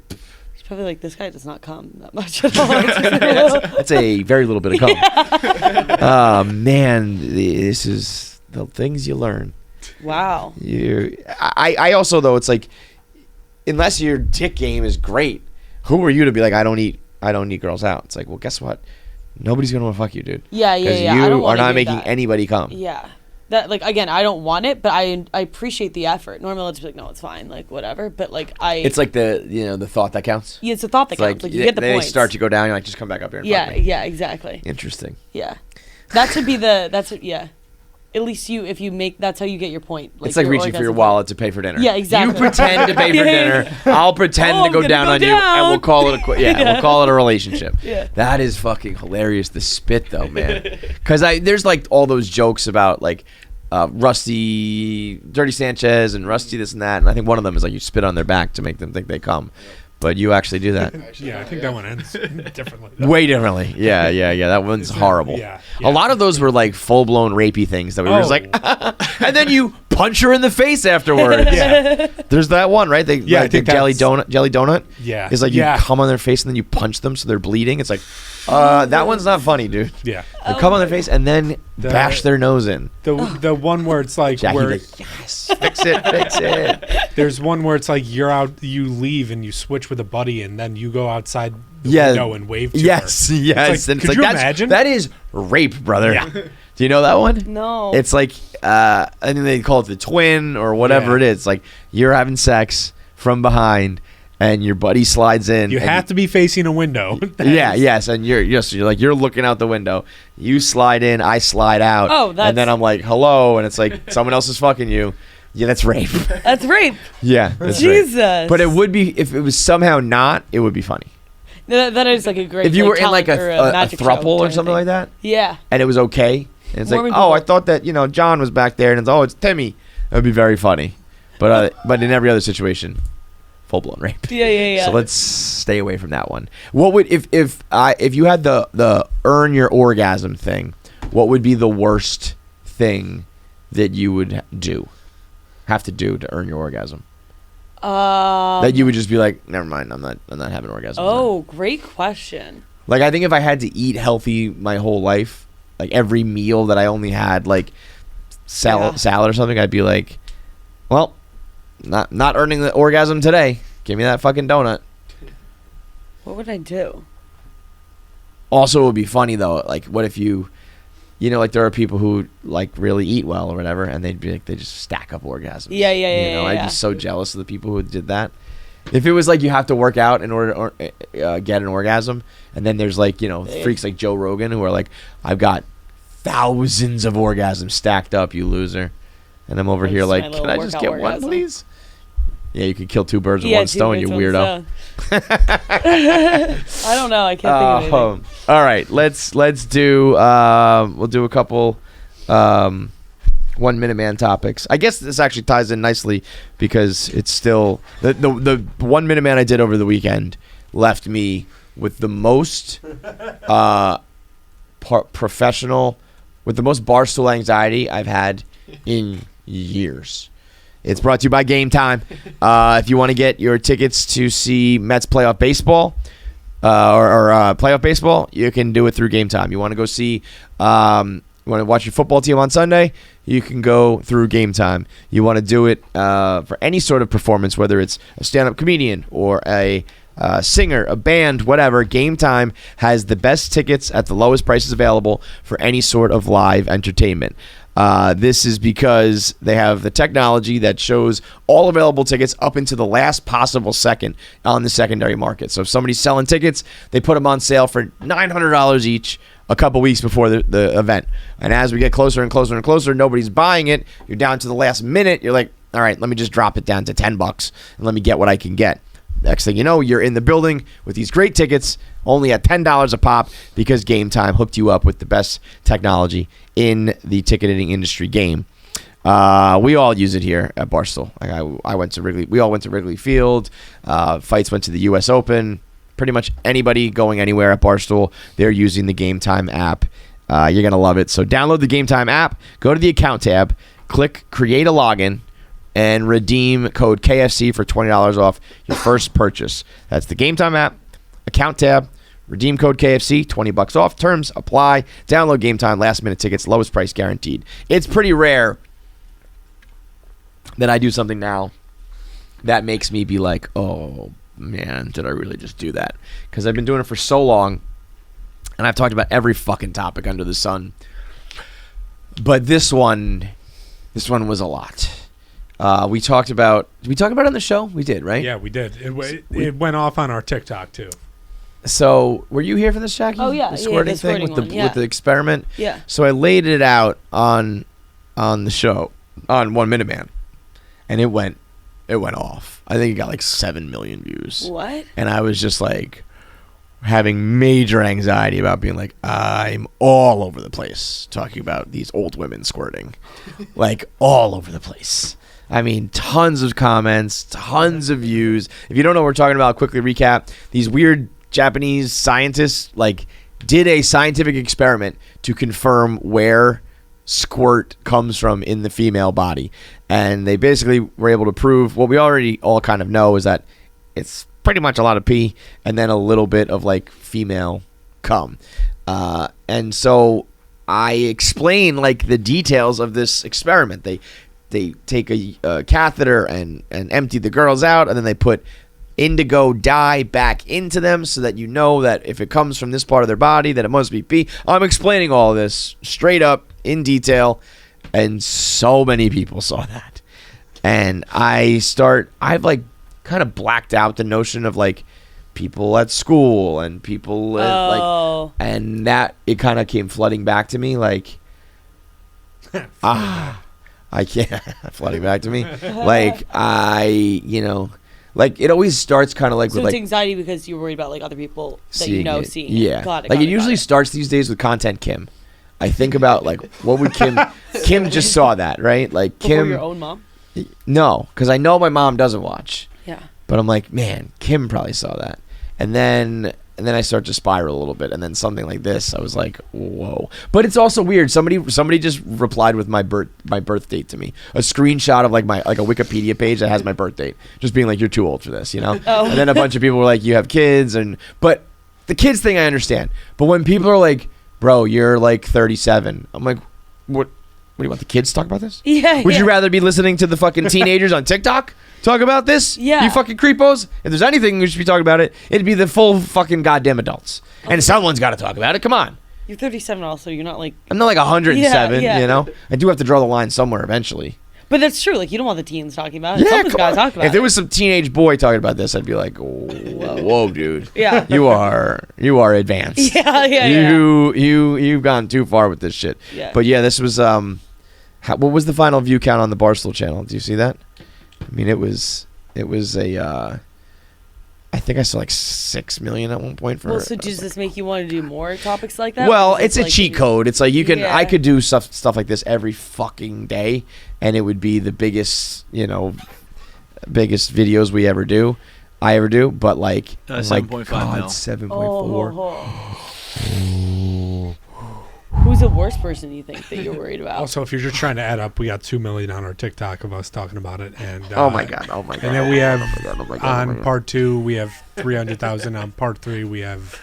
probably like, this guy does not come that much at all. That's a very little bit of cum. Man, this is the things you learn. Wow. I also though it's like unless your dick game is great, who are you to be like I don't eat girls out? It's like, well, guess what? Nobody's gonna want to fuck you, dude. Yeah. Because I don't you are wanna not do making that. anybody come. Yeah. That like again, I don't want it, but I appreciate the effort. Normally, I'll just be like, no, it's fine, like whatever. But like It's like the the thought that counts. yeah, it's a thought that It's counts. Like you get the they points. start to go down. You're like, just come back up here. And Yeah. fuck me. Yeah. Exactly. Interesting. Yeah. That should be the yeah. At least if you make that's how you get your point. It's like your reaching for your orgasm wallet to pay for dinner. Yeah, exactly. You pretend to pay for Yeah. dinner. I'll pretend Oh, to go I'm gonna down go on you, and down. we'll call it we'll call it a relationship. Yeah. That is fucking hilarious. The spit though, man. Because there's like all those jokes about like Rusty, Dirty Sanchez, and Rusty this and that, and I think one of them is like you spit on their back to make them think they come. But you actually do that. Yeah, I think that one ends differently. Way differently. Yeah. That one's horrible. Yeah. A lot of those were like full blown rapey things that we were just like, and then you punch her in the face afterwards. Yeah. There's that one, right? They, Yeah, I like, the think jelly that's- donut. Yeah. Is like you come on their face and then you punch them so they're bleeding. It's like, that one's not funny, dude. Yeah. You come on their face and then The- bash their nose in. The one where it's like Jackie, where like, yes, fix it. there's one where it's like you leave and you switch with a buddy and then you go outside the Yeah. window and wave to her. Yes. It's like, And it's could like, you that's, imagine? that is rape, brother. Yeah. Do you know that one? No. It's like, I think they call it the twin or whatever Yeah. it is. Like you're having sex from behind, and your buddy slides in. You and have to be facing a window. Yes, and you're looking out the window. You slide in, I slide out. Oh, and then that's- I'm like, hello, and it's like someone else is fucking you. Yeah, that's rape. That's rape. Yeah, that's rape. Jesus. But it would be if it was somehow not. It would be funny That is like a great. if you were in talent like or a magic show throuple or kind of something thing. like that, Yeah. and it was okay. And it's like, Warming oh, I people- thought that John was back there, and it's it's Timmy. That would be very funny. But in every other situation, full blown rape. Yeah. So let's stay away from that one. What would if you had the earn your orgasm thing? What would be the worst thing that you would have to do to earn your orgasm? That you would just be like, never mind, I'm not having orgasms. Oh, great question. Like I think if I had to eat healthy my whole life, like every meal that I only had like salad or something, I'd be like, well, not earning the orgasm today. Give me that fucking donut. What would I do? Also, it would be funny though. Like, what if like there are people who like really eat well or whatever, and they'd be like they just stack up orgasms. Yeah. I'd be so jealous of the people who did that. If it was like you have to work out in order to get an orgasm, and then there's like freaks like Joe Rogan who are like, I've got thousands of orgasms stacked up, you loser, and I'm over Like here just like, my can little I just get workout one, orgasm. please? Yeah, you could kill two birds with Yeah, one stone, you weirdo. I don't know. I can't think of anything. All right, let's do we'll do a couple 1 minute man topics. I guess this actually ties in nicely because it's still the 1 minute man I did over the weekend left me with the most professional, with the most Barstool anxiety I've had in years. It's brought to you by Gametime. If you want to get your tickets to see Mets playoff baseball or playoff baseball, you can do it through Gametime. You want to go see, you want to watch your football team on Sunday, you can go through Gametime. You want to do it for any sort of performance, whether it's a stand-up comedian or a singer, a band, whatever. Gametime has the best tickets at the lowest prices available for any sort of live entertainment. This is because they have the technology that shows all available tickets up into the last possible second on the secondary market. So if somebody's selling tickets, they put them on sale for $900 each a couple weeks before the event. And as we get closer and closer and closer, nobody's buying it. You're down to the last minute. You're like, all right, let me just drop it down to $10 and let me get what I can get. Next thing you know, you're in the building with these great tickets, only at $10 a pop, because Gametime hooked you up with the best technology in the ticketing industry game. We all use it here at Barstool. I went to Wrigley. We all went to Wrigley Field. Feits went to the U.S. Open. Pretty much anybody going anywhere at Barstool, they're using the Gametime app. You're gonna love it. So download the Gametime app. Go to the account tab. Click Create a Login. And redeem code KFC for $20 off your first purchase. That's the Gametime app, account tab, redeem code KFC, $20 off. Terms apply. Download Gametime, last minute tickets, lowest price guaranteed. It's pretty rare that I do something now that makes me be like, oh man, did I really just do that? Because I've been doing it for so long, and I've talked about every fucking topic under the sun. But this one was a lot. We talked about. Did we talk about it on the show? We did, right? Yeah, we did. It went off on our TikTok too. So, were you here for this, Jackie? Oh yeah, the squirting the thing squirting with the experiment. Yeah. So I laid it out on the show on 1 Minute Man, and it went off. I think it got like 7 million views. What? And I was just like having major anxiety about being like, I'm all over the place talking about these old women squirting, like all over the place. I mean, tons of comments, tons of views. If you don't know what we're talking about, I'll quickly recap. These weird Japanese scientists did a scientific experiment to confirm where squirt comes from in the female body. And they basically were able to prove what we already all kind of know, is that it's pretty much a lot of pee and then a little bit of female cum. And so I explain the details of this experiment. They take a catheter and empty the girls out, and then they put indigo dye back into them so that you know that if it comes from this part of their body, that it must be pee. I'm explaining all this straight up in detail, and so many people saw that. And I've kind of blacked out the notion of people at school and people and that it kind of came flooding back to me I can't flooding back to me. It always starts kind of So with it's anxiety because you're worried about other people that seeing seeing yeah. it. Got it. It usually starts these days with content Kim. I think about what would Kim just saw that, right? Before Kim, your own mom? No, because I know my mom doesn't watch. Yeah. But I'm like, man, Kim probably saw that. And then I start to spiral a little bit, and then something like this, I was like, whoa. But it's also weird. Somebody just replied with my birth date to me. A screenshot of a Wikipedia page that has my birth date. Just being like, you're too old for this, Oh. And then a bunch of people were like, you have kids, but the kids thing I understand. But when people are like, bro, you're 37. I'm like, what do you want the kids to talk about this? Yeah. Would you rather be listening to the fucking teenagers on TikTok talk about this? Yeah. You fucking creepos. If there's anything we should be talking about it'd be the full fucking goddamn adults. Okay. And someone's got to talk about it. Come on. You're 37 also. You're not I'm not 107, Yeah. I do have to draw the line somewhere eventually. But that's true. You don't want the teens talking about it. Yeah, Someone's got to talk about it. If there was some teenage boy talking about this, I'd be like, whoa, dude. Yeah. You are advanced. Yeah. You've gone too far with this shit. Yeah. But yeah, this was what was the final view count on the Barstool channel? Do you see that? I mean, it was a I think I saw 6 million at one point for. Well, so does this make you want to do more topics like that? Well, it's a cheat code. It's you can. Yeah. I could do stuff like this every fucking day, and it would be the biggest videos we ever do. I ever do, but 7.5 mil. 7.4. worst person you think that you're worried about? Also, if you're just trying to add up, we got 2 million on our TikTok of us talking about it, and Oh my god! and then we have on part 2 we have 300,000. On part 3 we have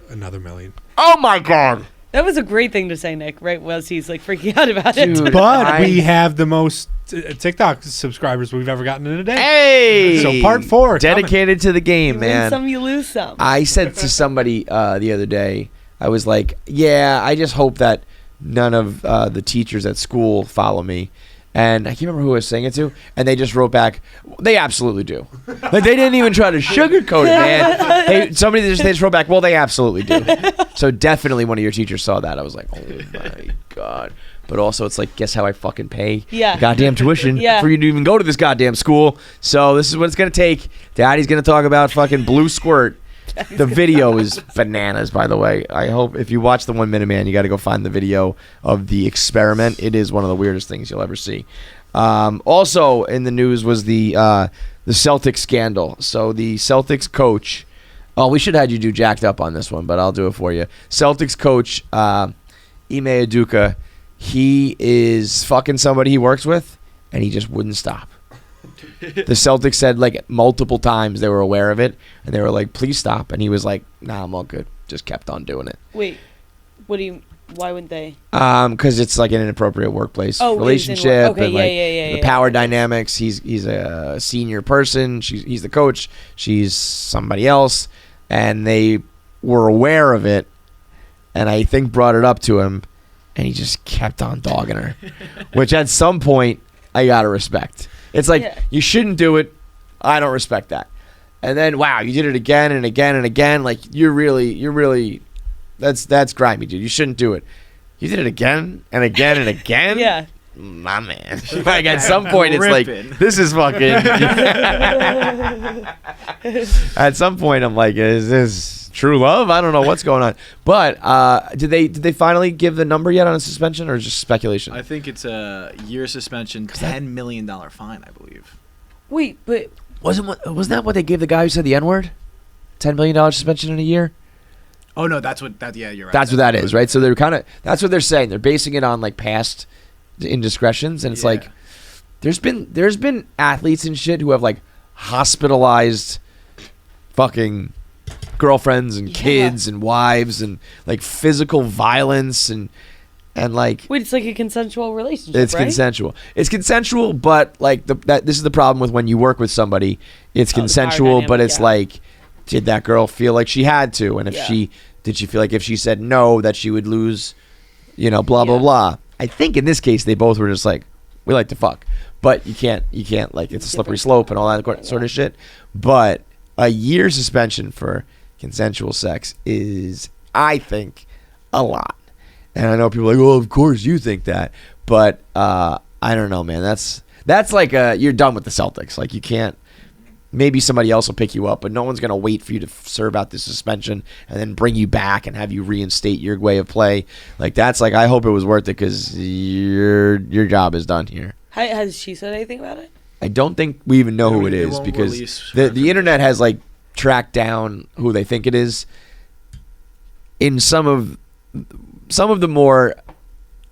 another million. Oh my god! That was a great thing to say, Nick. Right? Was he's like freaking out about it? Dude. But we have the most TikTok subscribers we've ever gotten in a day. Hey! So part 4 dedicated to the You game, win man. some, you lose some. I said to somebody the other day, I was like, yeah, I just hope that none of the teachers at school follow me. And I can't remember who I was saying it to, and they just wrote back, they absolutely do. Like, they didn't even try to sugarcoat it, man. They just wrote back, well, they absolutely do. So definitely one of your teachers saw that. I was like, oh my god. But also, it's like, guess how I fucking pay goddamn tuition for you to even go to this goddamn school. So this is what it's going to take. Daddy's going to talk about fucking blue squirt. The video is bananas, by the way. I hope if you watch the 1 Minute Man, you got to go find the video of the experiment. It is one of the weirdest things you'll ever see. Also in the news was the Celtics scandal. So the Celtics coach, we should have had you do jacked up on this one, but I'll do it for you. Celtics coach Ime Udoka, he is fucking somebody he works with, and he just wouldn't stop. The Celtics said like multiple times they were aware of it, and they were like, please stop. And he was like, nah, I'm all good. Just kept on doing it. Wait, why wouldn't they? Because it's like an inappropriate workplace relationship. Okay, and like the power dynamics. He's a senior person. He's the coach. She's somebody else. And they were aware of it, and I think brought it up to him, and he just kept on dogging her. Which at some point, I got to respect. It's like, you shouldn't do it. I don't respect that. And then, wow, you did it again and again and again. Like, you're really, that's grimy, dude. You shouldn't do it. You did it again and again and again? Yeah. My man. Like, at some point, it's like, this is fucking. At some point, I'm like, is this true love? I don't know what's going on. But did they finally give the number yet on a suspension, or just speculation? I think it's a year suspension, $10 million fine, I believe. Wait, but wasn't that what they gave the guy who said the N-word? $10 million suspension in a year? Oh no, that's what that. Yeah, you're right. That's what that is, right? So they're that's what they're saying. They're basing it on like past indiscretions, and it's like there's been athletes and shit who have like hospitalized fucking girlfriends and kids and wives and like physical violence and like. Wait, it's like a consensual relationship. It's right? consensual. It's consensual, but like this is the problem with when you work with somebody. It's consensual, but it's like, did that girl feel like she had to? And if did she feel like if she said no that she would lose, blah blah blah. I think in this case they both were just like, we like to fuck, but you can't like, it's a slippery slope and all that sort of shit. But a year suspension for consensual sex is, I think, a lot. And I know people are like, well, of course you think that, but I don't know, man. That's like you're done with the Celtics. Like, you can't. Maybe somebody else will pick you up, but no one's going to wait for you to serve out the suspension and then bring you back and have you reinstate your way of play. Like, that's like, I hope it was worth it, because your job is done here. Has she said anything about it? I don't think we even know who it is, because the internet has like tracked down who they think it is. In some of the more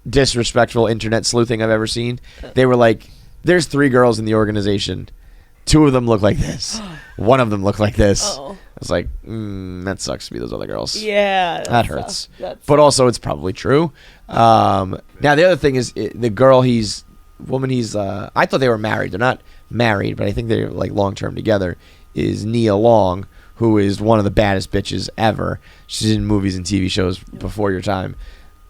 disrespectful internet sleuthing I've ever seen, they were like, there's 3 girls in the organization. 2 of them look like this. 1 of them look like this. I was like, that sucks to be those other girls. Yeah. That hurts. But also, it's probably true. Now, the other thing is, the girl I thought they were married. They're not married, but I think they're like long-term together, is Nia Long, who is one of the baddest bitches ever. She's in movies and TV shows before your time.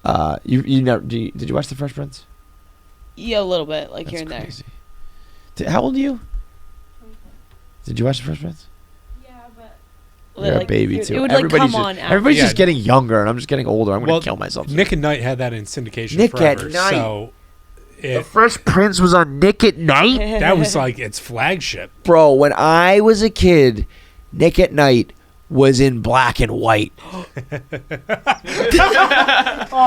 Did you watch The Fresh Prince? Yeah, a little bit, like here and there. How old are you? Did you watch The Fresh Prince? Yeah, but you're a baby too. It would come on. Everybody's just getting younger, and I'm just getting older. I'm going to kill myself. Nick at Night had that in syndication Nick forever. at Night. So The Fresh Prince was on Nick at Night? That was like its flagship. Bro, when I was a kid, Nick at Night was in black and white. Oh,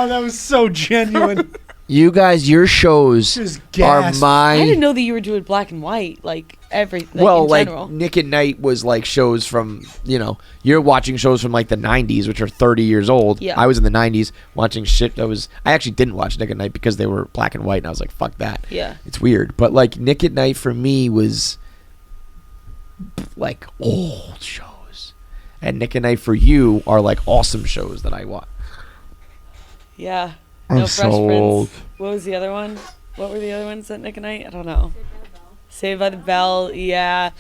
that was so genuine. You guys, your shows Just are gasp. my. I didn't know that you were doing black and white, like everything. Well, in like general. Nick at Night was like shows from, you're watching shows from like the 90s, which are 30 years old. Yeah. I was in the 90s watching shit I actually didn't watch Nick at Night because they were black and white, and I was like, fuck that. Yeah. It's weird. But like Nick at Night for me was like old shows. And Nick at Night for you are like awesome shows that I watch. Yeah. I'm No so Fresh old. Prince. What was the other one? What were the other ones at Nick and Night? I don't know. Saved by the Bell. Yeah.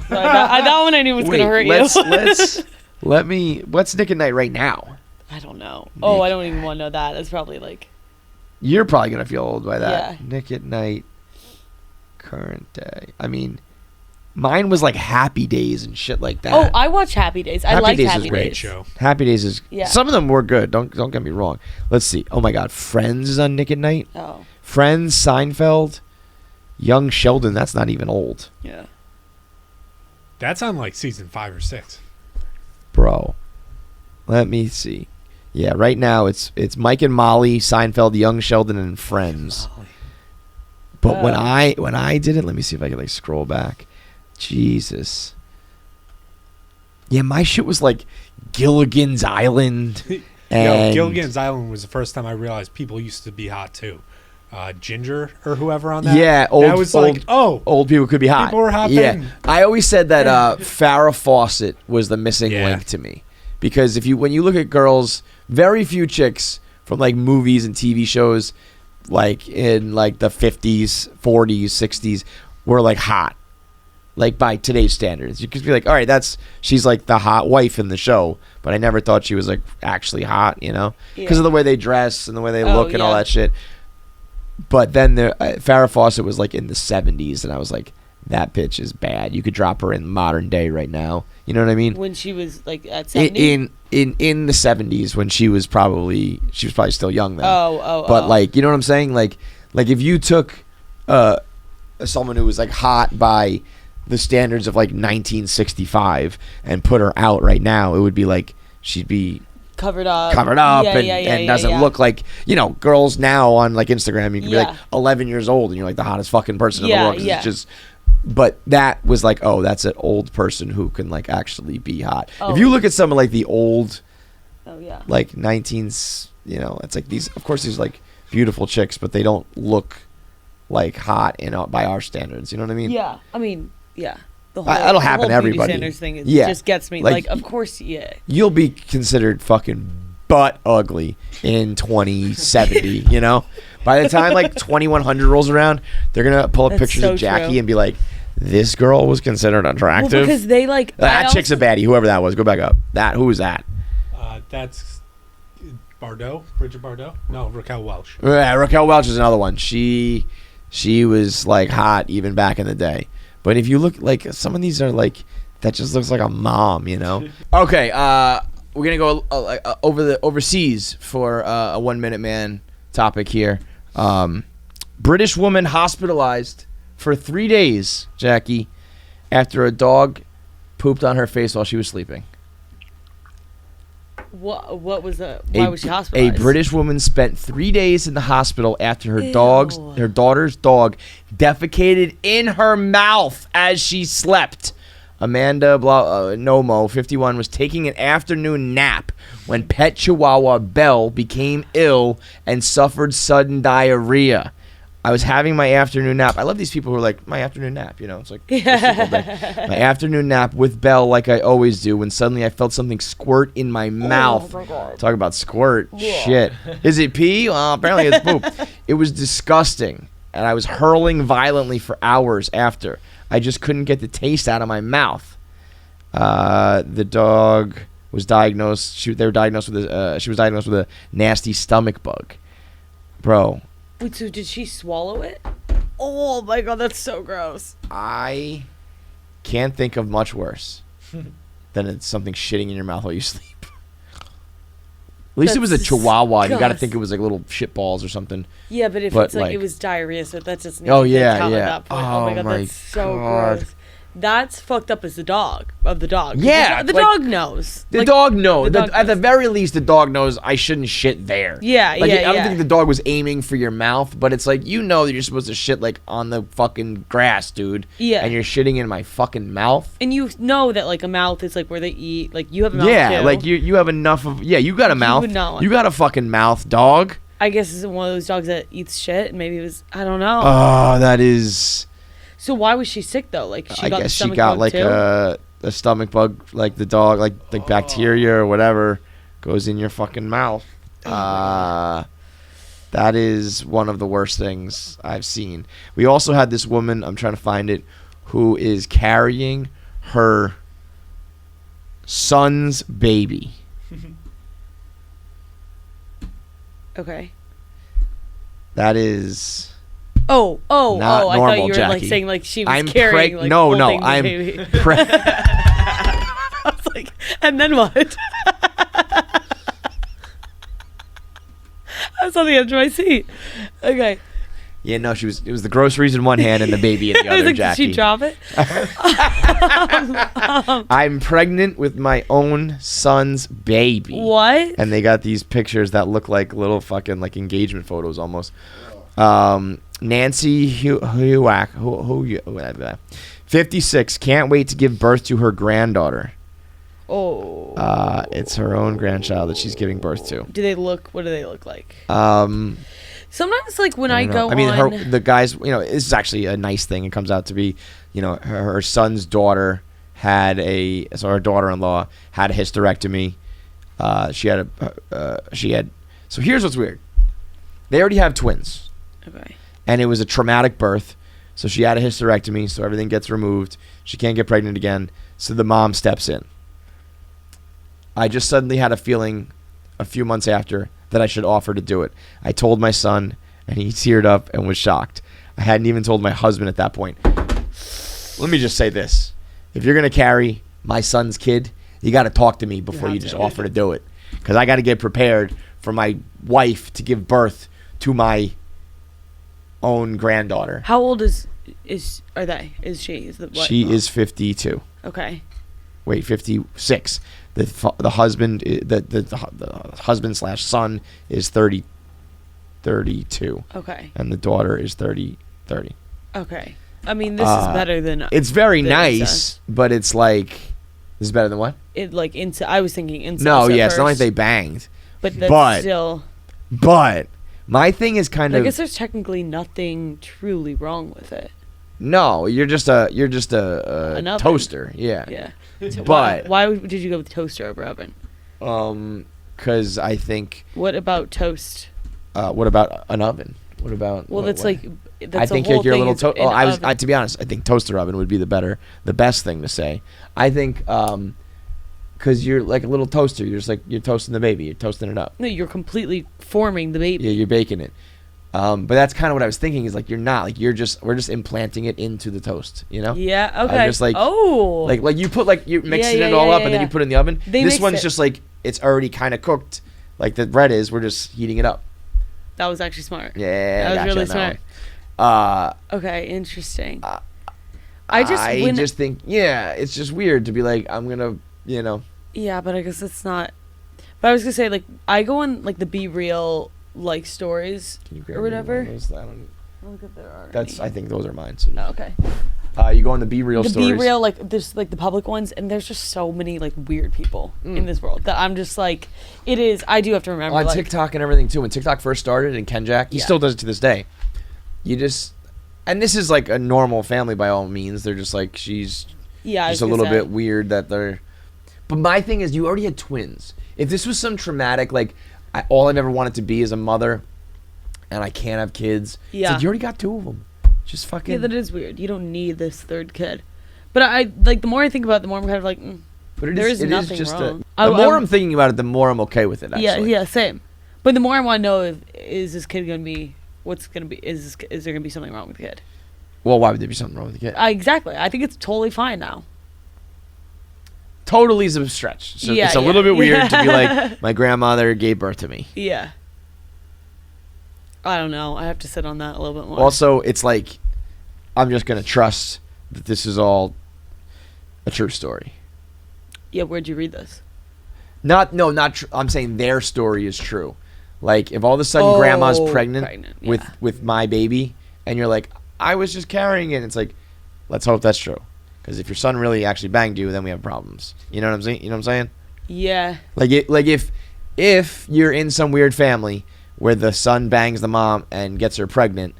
That one I knew was gonna hurt you. What's Nick at Night right now? I don't know. Oh, I don't even want to know that. That's probably like. You're probably gonna feel old by that. Yeah. Nick at Night, current day. I mean, mine was like Happy Days and shit like that. Oh, I watch Happy Days. I like Days Happy is great. Days. Show. Happy Days is. Yeah. Some of them were good. Don't get me wrong. Let's see. Oh my God, Friends is on Nick at Night. Oh. Friends, Seinfeld, Young Sheldon. That's not even old, Yeah. That's on like season 5 or 6. bro. Let me see. Yeah, right now it's Mike and Molly, Seinfeld, Young Sheldon, and Friends. But when I did it, let me see if I can like scroll back. Jesus. Yeah, my shit was like Gilligan's Island. And Gilligan's Island was the first time I realized people used to be hot too. Ginger or whoever on that. Yeah, that was like, old people could be hot. People were hot Yeah, then. I always said that Farrah Fawcett was the missing link to me, because when you look at girls, very few chicks from like movies and TV shows, like in like the 50s, 40s, 60s, were like hot, like by today's standards. You could be like, all right, she's like the hot wife in the show, but I never thought she was like actually hot, because of the way they dress and the way they look and all that shit. But then Farrah Fawcett was like in the 70s, and I was like, that bitch is bad. You could drop her in modern day right now. You know what I mean? When she was like at 70? In the 70s, when she was probably still young then. But like, you know what I'm saying? Like if you took someone who was like hot by the standards of like 1965 and put her out right now, it would be like she'd be covered up and doesn't look like, girls now on like Instagram, you can be like 11 years old and you're like the hottest fucking person in the world. It's just, but that was like, oh, that's an old person who can like actually be hot. If you look at some of like the old, like 19s, it's like these, of course, these like beautiful chicks, but they don't look like hot by our standards. You know what I mean? Yeah, I mean, yeah. That'll happen to everybody. Standards thing just gets me. Like, of course, you'll be considered fucking butt ugly in 2070. By the time like 2100 rolls around, they're gonna pull up pictures of Jackie and be like, "This girl was considered attractive." Well, because they like that chick's a baddie. Whoever that was, go back up. Who was that? That's Bardot, Bridget Bardot. No, Raquel Welch. Yeah, Raquel Welch is another one. She was like hot even back in the day. But if you look, like, some of these are like, that just looks like a mom, Okay, we're gonna go overseas for a 1 minute man topic here. British woman hospitalized for 3 days, Jackie, after a dog pooped on her face while she was sleeping. What was why was she hospitalized? A British woman spent 3 days in the hospital after her daughter's dog defecated in her mouth as she slept. Amanda Nomo, 51, was taking an afternoon nap when pet chihuahua Belle became ill and suffered sudden diarrhea. I was having my afternoon nap. I love these people who are like, my afternoon nap, It's like, my afternoon nap with Belle, like I always do, when suddenly I felt something squirt in my mouth. Oh my God. Talk about squirt. Yeah. Shit. Is it pee? Well, apparently it's poop. It was disgusting, and I was hurling violently for hours after. I just couldn't get the taste out of my mouth. The dog was diagnosed. She was diagnosed with a nasty stomach bug. Bro. Wait, so did she swallow it? Oh my God, that's so gross. I can't think of much worse than it's something shitting in your mouth while you sleep. At least it was a chihuahua. You got to think it was like little shit balls or something. Yeah, but if it's like it was diarrhea, so that just at that point. Oh my God, that's so gross. That's fucked up as the dog. Yeah, The like, dog knows. The Like, dog knows. the dog At the knows. very least, the dog knows I shouldn't shit there. Yeah, like, yeah, I don't yeah. think the dog was aiming for your mouth, but it's like, you know that you're supposed to shit like on the fucking grass, dude. Yeah. And you're shitting in my fucking mouth. And you know that like a mouth is like where they eat. Like you have a mouth Yeah, too. like you have enough of. Yeah, you got a mouth. would know. You got a fucking mouth, dog. I guess it's one of those dogs that eats shit, and maybe it was. I don't know. Oh, that is. So why was she sick though? Like she I got the guess she stomach got bug like too? a stomach bug, like the dog, like bacteria or whatever goes in your fucking mouth. That is one of the worst things I've seen. We also had this woman, I'm trying to find it, who is carrying her son's baby. Okay. That is. Oh! Not I thought normal, you were like Jackie. saying like she was I'm carrying like no, holding the I'm baby. I I was like, and then what? I was on the edge of my seat. Okay. Yeah, no, she was. It was the groceries in one hand and the baby in the I was other. like, Jackie. did she drop it? I'm pregnant with my own son's baby. What? And they got these pictures that look like little fucking like engagement photos almost. Nancy Huack, 56, can't wait to give birth to her granddaughter. Oh. It's her own grandchild that she's giving birth to. What do they look like? Sometimes, like when I don't know. go on, the guys, this is actually a nice thing. It comes out to be, her son's daughter her daughter-in-law had a hysterectomy. So here's what's weird. They already have twins. Okay. And it was a traumatic birth. So she had a hysterectomy, so everything gets removed. She can't get pregnant again. So the mom steps in. I just suddenly had a feeling a few months after that I should offer to do it. I told my son, and he teared up and was shocked. I hadn't even told my husband at that point. Let me just say this. If you're going to carry my son's kid, you got to talk to me before you just offer to do it. Because I got to get prepared for my wife to give birth to my own granddaughter. How old is she? She is 52. Okay. Wait, 56. The husband, the husband/son is 32. Okay. And the daughter is 30. Okay. I mean, this is better than. It's very nice, incest. but it's like, this is better than what? I was thinking incest. No, at yeah, it's not like first, they banged. But that's still. But my thing is kind I of. guess there's technically nothing truly wrong with it. No, you're just a An oven. toaster. Yeah. Yeah. So But why did you go with toaster over oven? because I think. What about toast? What about an oven? What about? Well, that's what? like. That's I think the whole you're a thing little. is an oven. To be honest, I think toaster oven would be the best thing to say. I think because you're like a little toaster. You're just like you're toasting the baby. You're toasting it up. No, you're completely forming the baby. Yeah, you're baking it. But that's kind of what I was thinking. Is like you're not like we're just implanting it into the toast. Yeah. Okay. I'm just like like you put you mixing it all up and then you put it in the oven. This one's just like it's already kind of cooked. Like the bread is. We're just heating it up. That was actually smart. Yeah, that was really smart. Okay, interesting. I just think it's just weird to be like I'm gonna Yeah, but I guess it's not. But I was gonna say like I go on like the Be Real like stories or whatever. I'll look if there are. I think those are mine. So. Oh, okay. You go on the Be Real stories. The Be Real there's like the public ones, and there's just so many like weird people in this world that I'm just like it is. I do have to remember on TikTok and everything too. When TikTok first started, and Kenjack, he still does it to this day. And this is like a normal family by all means. They're just like she's just a little bit weird that they're. But my thing is, you already had twins. If this was some traumatic all I've ever wanted to be is a mother, and I can't have kids. Yeah, it's like you already got two of them. Just fucking. Yeah, that is weird. You don't need this third kid. But I like the more I think about it, the more I'm kind of like. But there is nothing wrong. The more I'm thinking about it, the more I'm okay with it. Actually. Yeah, same. But the more I want to know is this kid gonna be. What's gonna be? Is there gonna be something wrong with the kid? Well, why would there be something wrong with the kid? Exactly. I think it's totally fine now. Totally is a stretch. So it's a little bit weird to be like, my grandmother gave birth to me. Yeah. I don't know. I have to sit on that a little bit more. Also, it's like, I'm just gonna trust that this is all a true story. Yeah, where'd you read this? I'm saying their story is true. Like, if all of a sudden grandma's pregnant with my baby, and you're like, I was just carrying it, it's like, let's hope that's true. Because if your son really actually banged you, then we have problems. You know what I'm saying? You know what I'm saying? Yeah. Like if you're in some weird family where the son bangs the mom and gets her pregnant,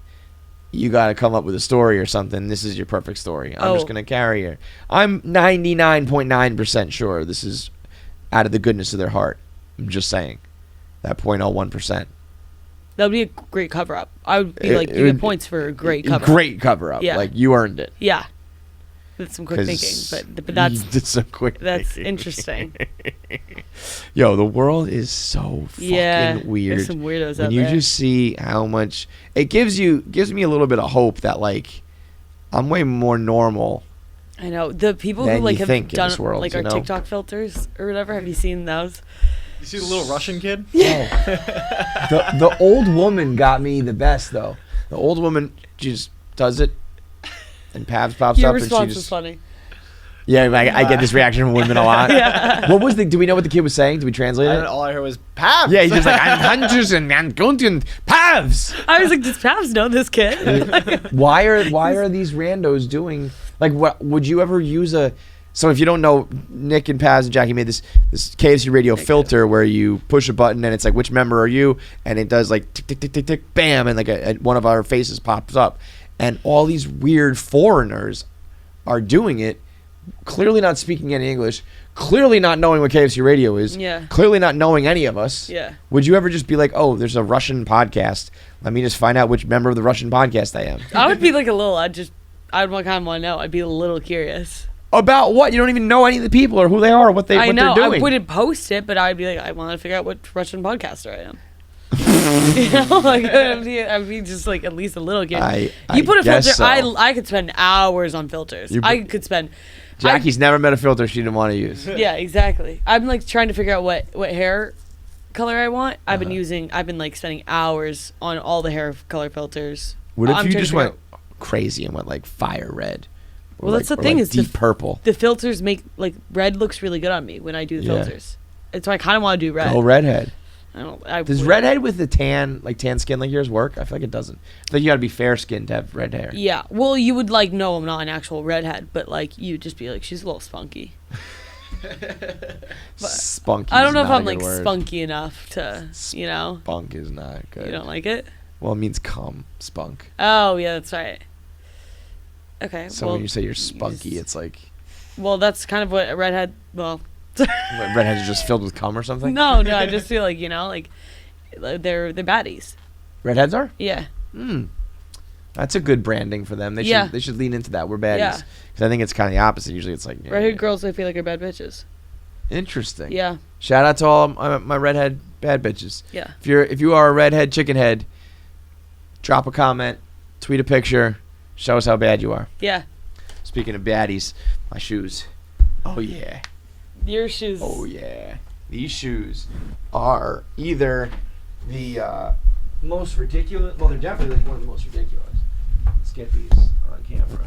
you got to come up with a story or something. This is your perfect story. I'm just going to carry her. I'm 99.9% sure this is out of the goodness of their heart. I'm just saying. That 0.01%. That would be a great cover-up. I would be like, you get points for a great cover-up. Great cover-up. Yeah. Like, you earned it. Yeah. That's some quick thinking, but that's some quick that's thinking. Interesting. Yo, the world is so fucking weird. There's some weirdos out there. When you just see how much it gives me a little bit of hope that like I'm way more normal. I know the people who like have done world, like our TikTok filters or whatever. Have you seen those? You see the little Russian kid? Yeah. the old woman got me the best though. The old woman just does it. And Pabs pops Your up and she response just was funny. Yeah, I get this reaction from women a lot. Yeah. What was do we know what the kid was saying? Did we translate it? All I heard was Pabs. Yeah, he's just like, I'm hunters and I'm going to Pabs. I was like, does Pabs know this kid? Why are these randos doing like what would you ever use so if you don't know, Nick and Paz and Jackie made this KFC radio filter where you push a button and it's like, which member are you? And it does like tick tick tick tick tick bam, and like one of our faces pops up. And all these weird foreigners are doing it, clearly not speaking any English, clearly not knowing what KFC radio is, clearly not knowing any of us. Yeah. Would you ever just be like, oh, there's a Russian podcast. Let me just find out which member of the Russian podcast I am. I would be like I'd kind of want to know. I'd be a little curious. About what? You don't even know any of the people or who they are or what they're doing. I wouldn't post it, but I'd be like, I want to figure out what Russian podcaster I am. You know, like I'd be just like at least a little curious. You put a filter. So. I could spend hours on filters. I could spend. Jackie's never met a filter she didn't want to use. Yeah, exactly. I'm like trying to figure out what hair color I want. I've been like spending hours on all the hair color filters. What if you just went crazy and went like fire red? Well, that's the thing, is deep purple. The filters make like red looks really good on me when I do the filters. And so I kind of want to do red. Go redhead. Does redhead with the tan skin like yours work? I feel like it doesn't. I think you got to be fair skinned to have red hair. Yeah. Well, you would like know I'm not an actual redhead, but like you'd just be like, she's a little spunky. Spunky. I don't know if I'm like spunky enough to, you know. Spunk is not good. You don't like it? Well, it means cum. Spunk. Oh yeah, that's right. Okay. So when you say you're spunky, it's like. Well, that's kind of what a redhead. Well. Redheads are just filled with cum or something? No, I just feel like, you know, like they're baddies. Redheads are? Yeah. That's a good branding for them. They should lean into that. We're baddies. Yeah. Because I think it's kind of the opposite. Usually it's like redhead girls, I feel like, are bad bitches. Interesting. Yeah. Shout out to all my redhead bad bitches. Yeah. If you are a redhead chicken head, drop a comment, tweet a picture, show us how bad you are. Yeah. Speaking of baddies, my shoes. Oh yeah. Your shoes. Oh yeah. These shoes are either the most ridiculous. Well, they're definitely like one of the most ridiculous. Let's get these on camera.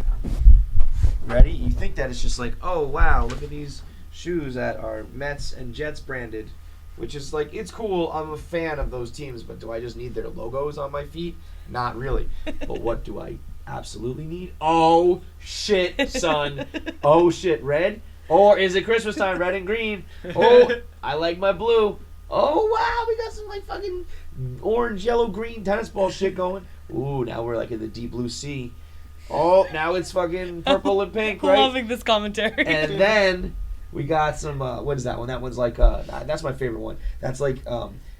Ready? You think that it's just like, oh wow, look at these shoes that are Mets and Jets branded, which is like, it's cool. I'm a fan of those teams, but do I just need their logos on my feet? Not really. But what do I absolutely need? Oh shit, son. Oh shit, red. Or is it Christmas time, red and green? Oh, I like my blue. Oh, wow, we got some like fucking orange, yellow, green tennis ball shit going. Ooh, now we're like in the deep blue sea. Oh, now it's fucking purple and pink, right? Loving this commentary. And then we got some, what is that one? That one's like, that's my favorite one. That's like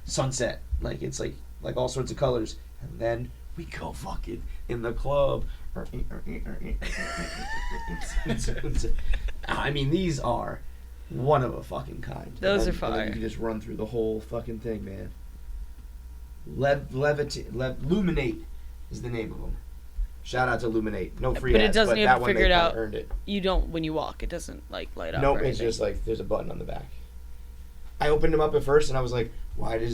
sunset. Like, it's like all sorts of colors. And then we go fucking in the club. I mean, these are one of a fucking kind. Those are fire. And then you can just run through the whole fucking thing, man. Luminate is the name of them. Shout out to Luminate. No free ads, but it doesn't. But You that have to one figure it out. Earned it. You don't when you walk. It doesn't like light up. Nope, it's just like there's a button on the back. I opened them up at first and I was like, why do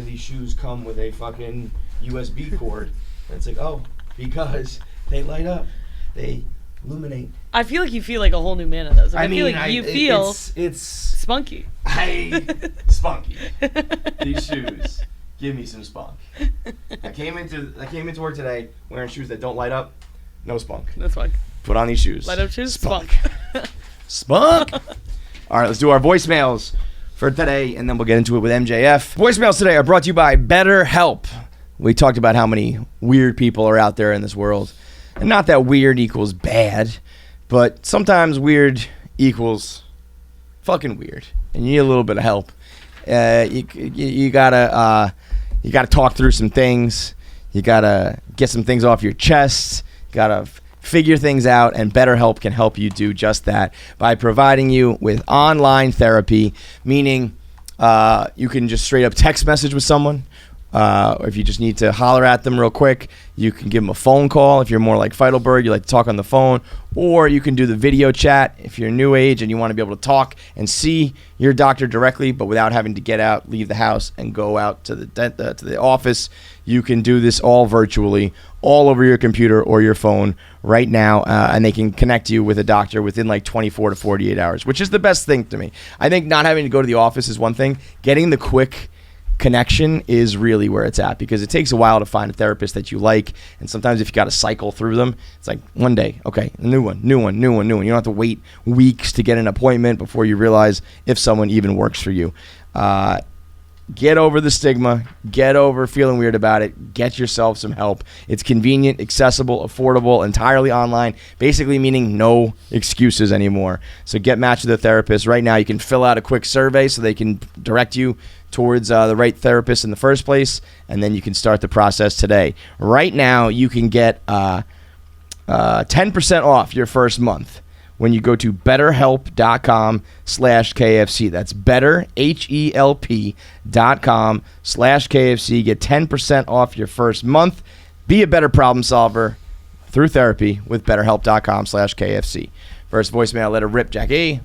these shoes come with a fucking USB cord? And it's like, oh, because they light up. They Illuminate. I feel like you feel like a whole new man in those. Like, I feel like you feel it's spunky. Spunky. These shoes give me some spunk. I came into work today wearing shoes that don't light up. No spunk. No spunk. Put on these shoes. Light up shoes. Spunk. Spunk. All right, let's do our voicemails for today, and then we'll get into it with MJF. Voicemails today are brought to you by Betterhelp. We talked about how many weird people are out there in this world. And not that weird equals bad, but sometimes weird equals fucking weird, and you need a little bit of help. You gotta talk through some things. You gotta get some things off your chest. You gotta figure things out, and BetterHelp can help you do just that by providing you with online therapy, meaning you can just straight up text message with someone. Or if you just need to holler at them real quick, you can give them a phone call. If you're more like Feidelberg, you like to talk on the phone, or you can do the video chat if you're new age and you want to be able to talk and see your doctor directly, but without having to get out, leave the house, and go out to the office. You can do this all virtually, all over your computer or your phone right now, and they can connect you with a doctor within like 24 to 48 hours, which is the best thing to me. I think not having to go to the office is one thing. Getting the quick connection is really where it's at, because it takes a while to find a therapist that you like, and sometimes if you got to cycle through them, it's like one day, okay, a new one. You don't have to wait weeks to get an appointment before you realize if someone even works for you. Get over the stigma. Get over feeling weird about it. Get yourself some help. It's convenient, accessible, affordable, entirely online, basically meaning no excuses anymore. So get matched with a therapist. Right now, you can fill out a quick survey so they can direct you towards the right therapist in the first place, and then you can start the process today. Right now, you can get 10% off your first month when you go to betterhelp.com/KFC. That's betterhelp.com/KFC. Get 10% off your first month. Be a better problem solver through therapy with betterhelp.com/KFC. First voicemail, let it rip, Jackie.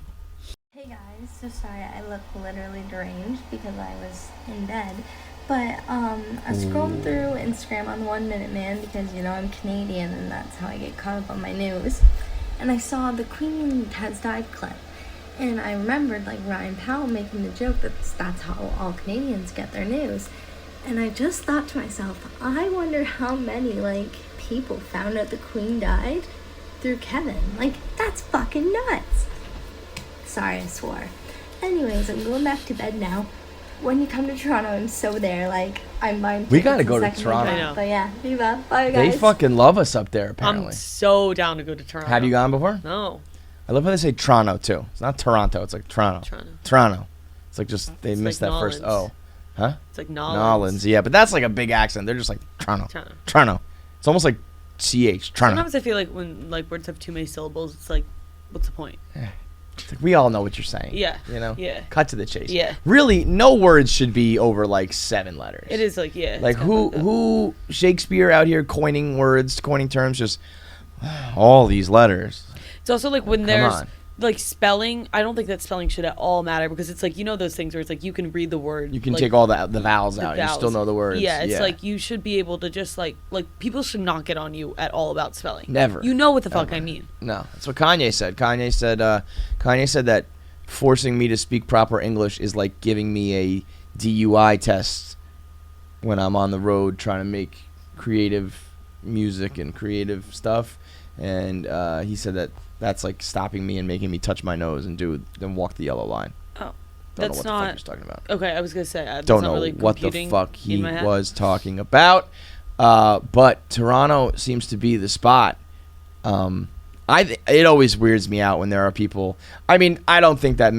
Hey guys, so sorry I look literally deranged because I was in bed. But I scrolled through Instagram on 1 Minute Man because, you know, I'm Canadian and that's how I get caught up on my news. And I saw the Queen has died clip. And I remembered, like, Ryan Powell making the joke that that's how all Canadians get their news. And I just thought to myself, I wonder how many, like, people found out the Queen died through Kevin. Like, that's fucking nuts. Sorry, I swore. Anyways, I'm going back to bed now. When you come to Toronto, I'm so there. Like, I'm buying. We gotta go to Toronto. I know. But yeah, viva. Bye, guys. They fucking love us up there, apparently. I'm so down to go to Toronto. Have you gone before? No. I love how they say Toronto, too. It's not Toronto. It's like Toronto. Toronto. It's like just, they missed like that first O. Huh? It's like Nile. Nolans, yeah. But that's like a big accent. They're just like, Toronto. It's almost like CH. Toronto. Sometimes I feel like when, like, words have too many syllables, it's like, what's the point? It's like, we all know what you're saying. Yeah. You know? Yeah. Cut to the chase. Yeah. Really, no words should be over like 7 letters. It is like, yeah. Like who Shakespeare out here coining words, coining terms, just all these letters. It's also like when there's like spelling, I don't think that spelling should at all matter, because it's like, you know, those things where it's like you can read the word. You can like, take all the vowels out. You still know the words. Yeah, it's like you should be able to just like people should not get on you at all about spelling. Never. You know what the fuck I mean. No, that's what Kanye said. Kanye said that forcing me to speak proper English is like giving me a DUI test when I'm on the road trying to make creative music and creative stuff. And he said that that's like stopping me and making me touch my nose and then walk the yellow line. Oh, don't know what that's the fuck he's talking about. Okay, I was gonna say that's don't not know really what the fuck he was talking about. But Toronto seems to be the spot. It always weirds me out when there are people. I mean, I don't think that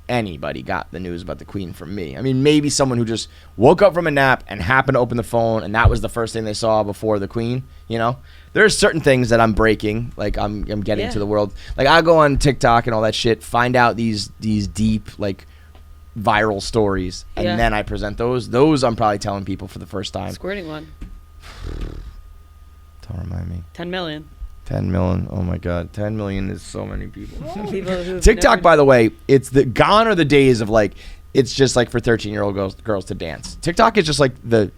anybody got the news about the Queen from me. I mean, maybe someone who just woke up from a nap and happened to open the phone and that was the first thing they saw before the Queen, you know? There's certain things that I'm breaking, like I'm getting to the world. Like I go on TikTok and all that shit, find out these deep, like, viral stories, and then I present those. Those I'm probably telling people for the first time. Squirting one. Don't remind me. 10 million. 10 million. Oh my God. 10 million is so many people. People TikTok, by the way, it's gone are the days of like, it's just like for 13-year-old girls to dance. TikTok is just like the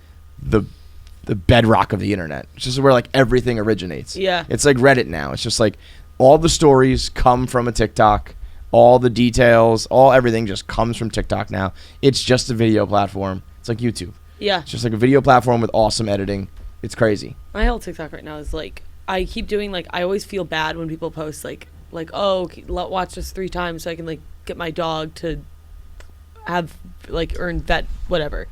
bedrock of the internet. It's just where like everything originates. Yeah. It's like Reddit now. It's just like all the stories come from a TikTok. All the details, everything just comes from TikTok now. It's just a video platform. It's like YouTube. Yeah. It's just like a video platform with awesome editing. It's crazy. My whole TikTok right now is like, I keep doing like, I always feel bad when people post like, oh, watch this 3 times so I can like get my dog to have like earn vet whatever.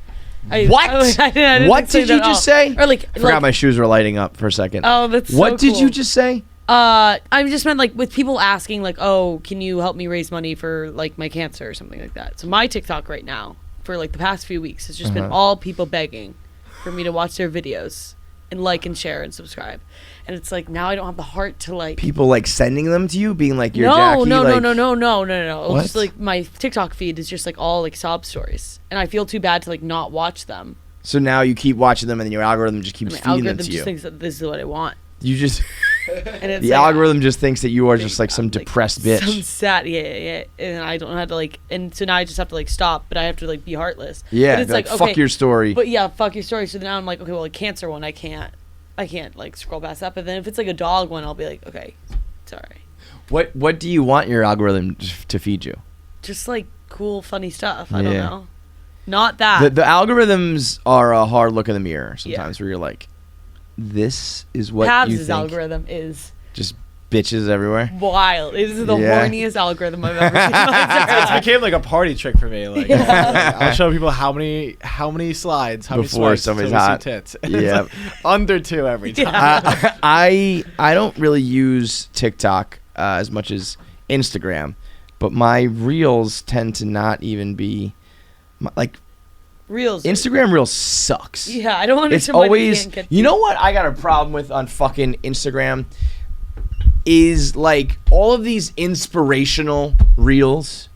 What? I didn't what say did you just say? Or like, I forgot my shoes were lighting up for a second. Oh, that's so what did cool. you just say? I just meant like with people asking like, oh, can you help me raise money for like my cancer or something like that. So my TikTok right now for like the past few weeks has just been all people begging for me to watch their videos and like and share and subscribe. And it's like now I don't have the heart to like people like sending them to you, being like, "You're no, Jackie." No. What? It's just like my TikTok feed is just like all like sob stories, and I feel too bad to like not watch them. So now you keep watching them, and then your algorithm just keeps feeding them to algorithm you. just thinks that this is what I want. You just And it's the like, algorithm just thinks that you are just like some depressed bitch. Some sad, yeah, and I don't have to like, and so now I just have to like stop, but I have to like be heartless. Yeah, but it's like okay, fuck your story. But yeah, fuck your story. So now I'm like, okay, well, a cancer one, I can't like scroll past that. But then if it's like a dog one, I'll be like, okay, it's alright. What do you want your algorithm to feed you? Just like cool, funny stuff. I don't know. Not that. The algorithms are a hard look in the mirror sometimes, where you're like, this is what you think. Algorithm is just bitches everywhere. Wild. This is the horniest algorithm I've ever seen. It became like a party trick for me. Like, I'll show people how many slides, how before many swipes somebody's till we see hot. tits. Yeah, like under 2 every time. I don't really use TikTok as much as Instagram, but my reels tend to not even be like Reels. Instagram Reels sucks. Yeah, I don't understand. It's why they always, can't get you know what I got a problem with on fucking Instagram is like all of these inspirational reels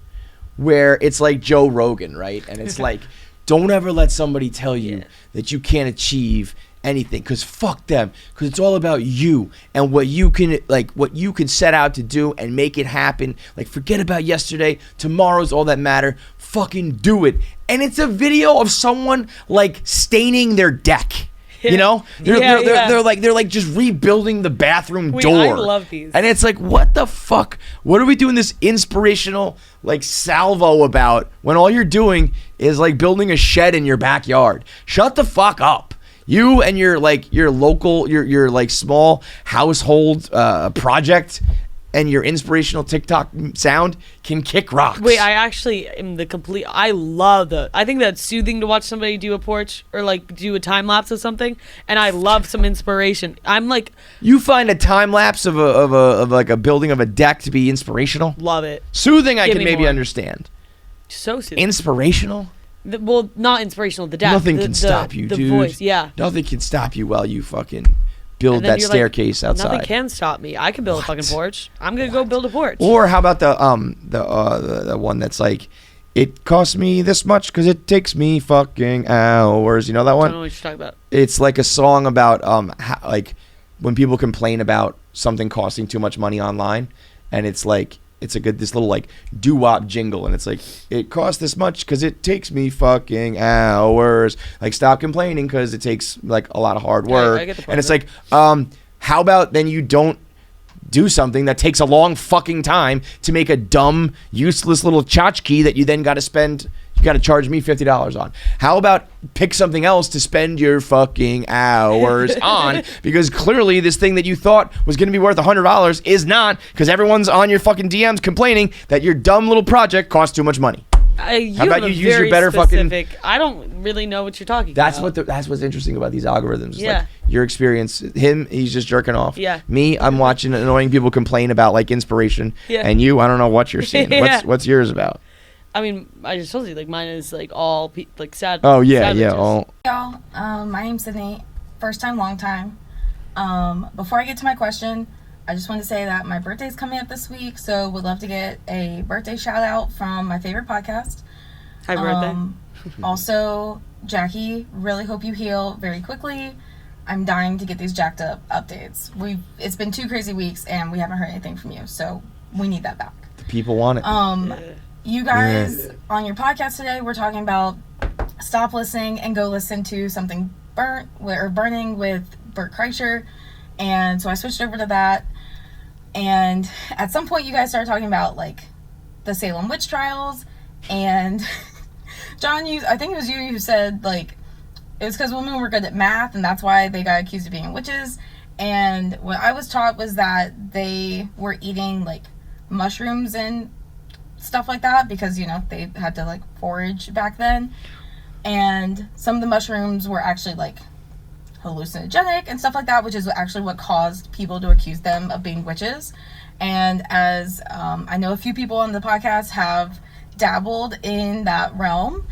where it's like Joe Rogan, right? And it's like, don't ever let somebody tell you that you can't achieve anything, because fuck them, because it's all about you and what you can set out to do and make it happen. Like, forget about yesterday, tomorrow's all that matter, fucking do it. And it's a video of someone like staining their deck. You know, they're like just rebuilding the bathroom door. I love these. And it's like, what the fuck? What are we doing this inspirational like salvo about when all you're doing is like building a shed in your backyard? Shut the fuck up. You and your local, your like small household project and your inspirational TikTok sound can kick rocks. Wait, I actually am I think that's soothing to watch somebody do a porch or like do a time lapse of something, and I love some inspiration. I'm like, you find a time lapse of a building of a deck to be inspirational? Love it. Soothing, I Give can me maybe more. understand. So soothing. Inspirational? Well, not inspirational. The deck. Nothing can stop you, the dude. Voice, yeah. Nothing can stop you while you fucking build that staircase outside. Nothing can stop me. I can build a fucking porch. I'm gonna go build a porch. Or how about the one that's like, it costs me this much because it takes me fucking hours. You know that one? I don't know what you're talking about. It's like a song about like when people complain about something costing too much money online, and it's like this little like doo-wop jingle, and it's like, it costs this much because it takes me fucking hours. Like, stop complaining because it takes like a lot of hard work. I get the point and it's of it. like, how about then you don't do something that takes a long fucking time to make a dumb, useless little tchotchke that you then got to spend. You got to charge me $50 on. How about pick something else to spend your fucking hours on? Because clearly this thing that you thought was going to be worth $100 is not, because everyone's on your fucking DMs complaining that your dumb little project costs too much money. How about you use your better specific, I don't really know what you're talking That's about. that's what's interesting about these algorithms. It's Yeah. like your experience. Him, he's just jerking off. Yeah. Me, I'm watching annoying people complain about like inspiration. Yeah. And you, I don't know what you're seeing. Yeah. What's yours about? I mean, I just told you, like, mine is like all like sad. Oh yeah, sad yeah. pictures. All Y'all, my name's Sydney. First time, long time. Before I get to my question, I just want to say that my birthday's coming up this week, so would love to get a birthday shout out from my favorite podcast. Happy birthday. Also, Jackie, really hope you heal very quickly. I'm dying to get these jacked up updates. It's been 2 crazy weeks and we haven't heard anything from you, so we need that back. the people want it. You guys on your podcast today, we're talking about stop listening and go listen to something burning with Bert Kreischer, and so I switched over to that. And at some point, you guys started talking about like the Salem Witch Trials, and John, I think it was you who said like it was because women were good at math, and that's why they got accused of being witches. And what I was taught was that they were eating like mushrooms and stuff like that because, you know, they had to like forage back then. And some of the mushrooms were actually like hallucinogenic and stuff like that, which is actually what caused people to accuse them of being witches. And as I know a few people on the podcast have dabbled in that realm,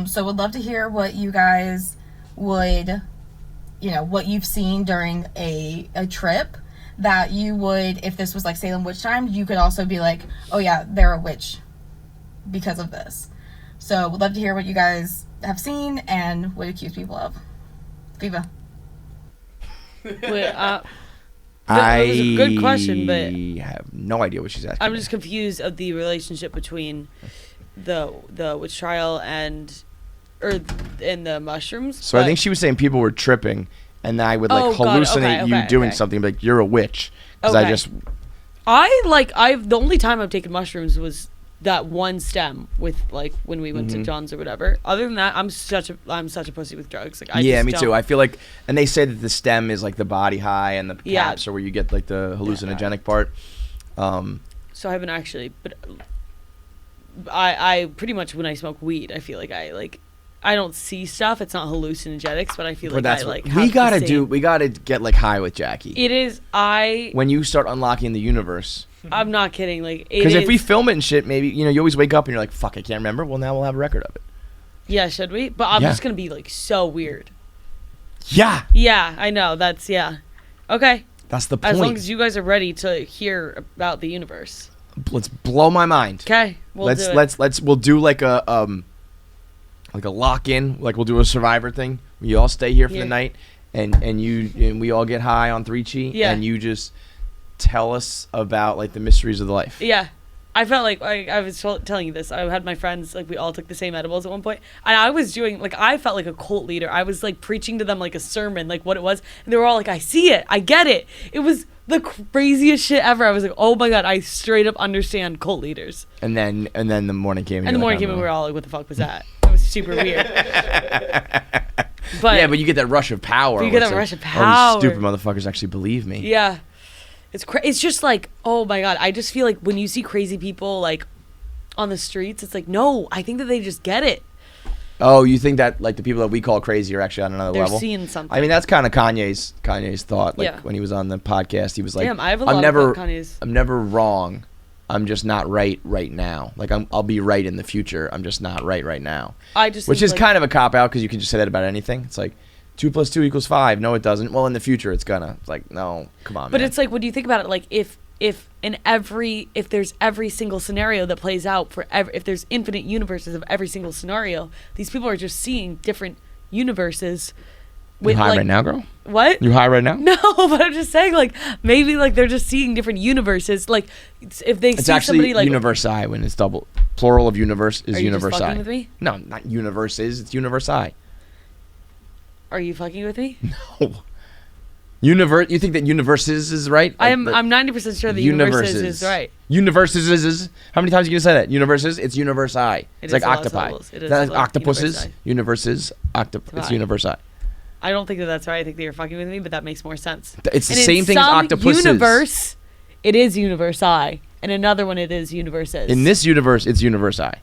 so would love to hear what you guys would, you know, what you've seen during a trip that you would, if this was like Salem Witch Time, you could also be like, oh yeah, they're a witch because of this. So would love to hear what you guys have seen and would accuse people of. Viva. Wait, that was a good question, but I have no idea what she's asking. I'm just confused of the relationship between the witch trial and the mushrooms. So I think she was saying people were tripping, and I would like hallucinate you doing something, like you're a witch. Because the only time I've taken mushrooms was that one stem with like when we went to John's or whatever. Other than that, I'm such a pussy with drugs. Like me too. I feel like, and they say that the stem is like the body high, and the caps are where you get like the hallucinogenic part. So I haven't actually, but I pretty much when I smoke weed, I feel like I don't see stuff. It's not hallucinogenics, but I feel like we gotta get like high with Jackie. It is when you start unlocking the universe. I'm not kidding. Like, because if we film it and shit, maybe you always wake up and you're like, "Fuck, I can't remember." Well, now we'll have a record of it. Yeah, should we? But I'm just gonna be like so weird. Yeah. Yeah, I know. That's okay. That's the point. As long as you guys are ready to hear about the universe. Let's blow my mind. Okay, we'll do like a lock in, like we'll do a Survivor thing. You all stay here for the night, and we all get high on 3Chi, and you just tell us about like the mysteries of the life. Yeah, I felt like I was telling you this. I had my friends, like we all took the same edibles at one point, and I was doing like I felt like a cult leader. I was like preaching to them like a sermon, like what it was, and they were all like, "I see it, I get it." It was the craziest shit ever. I was like, "Oh my god, I straight up understand cult leaders." And then the morning came. And the morning came, and we were all like, "What the fuck was that?" It was super weird. But you get that rush of power. You get that rush of power. Oh, these stupid motherfuckers actually believe me. Yeah. It's just like, oh my god, I just feel like when you see crazy people like on the streets, it's like, no, I think that they just get it. Oh, you think that like the people that we call crazy are actually on another level? They're seeing something. I mean, that's kind of Kanye's thought. Like when he was on the podcast, he was like, "Damn, I have a lot of Kanye's. I'm never wrong. I'm just not right now. Like I'll be right in the future. I'm just not right now." Which is kind of a cop out because you can just say that about anything. It's like 2 + 2 = 5. No, it doesn't. Well, in the future, it's gonna. It's like, no, come on. But man. it's like when you think about it, like if there's every single scenario that plays out if there's infinite universes of every single scenario, these people are just seeing different universes. You high right now, girl? What? You high right now? No, but I'm just saying, like maybe like they're just seeing different universes. Like if they see somebody like universi when it's double plural of universe is universi. Are you just fucking with me? No, not universes. It's universi. Are you fucking with me? No. Universe. You think that universes is right? I'm 90% sure that universes is right. Universes is. How many times are you gonna say that? Universes. It's universi. It's like octopi. It is like octopuses. Universes. It's universi. I don't think that's right. I think that you're fucking with me, but that makes more sense. It's the same thing as octopuses. Universe, it is universi. In another one, it is universes. In this universe, it's universi.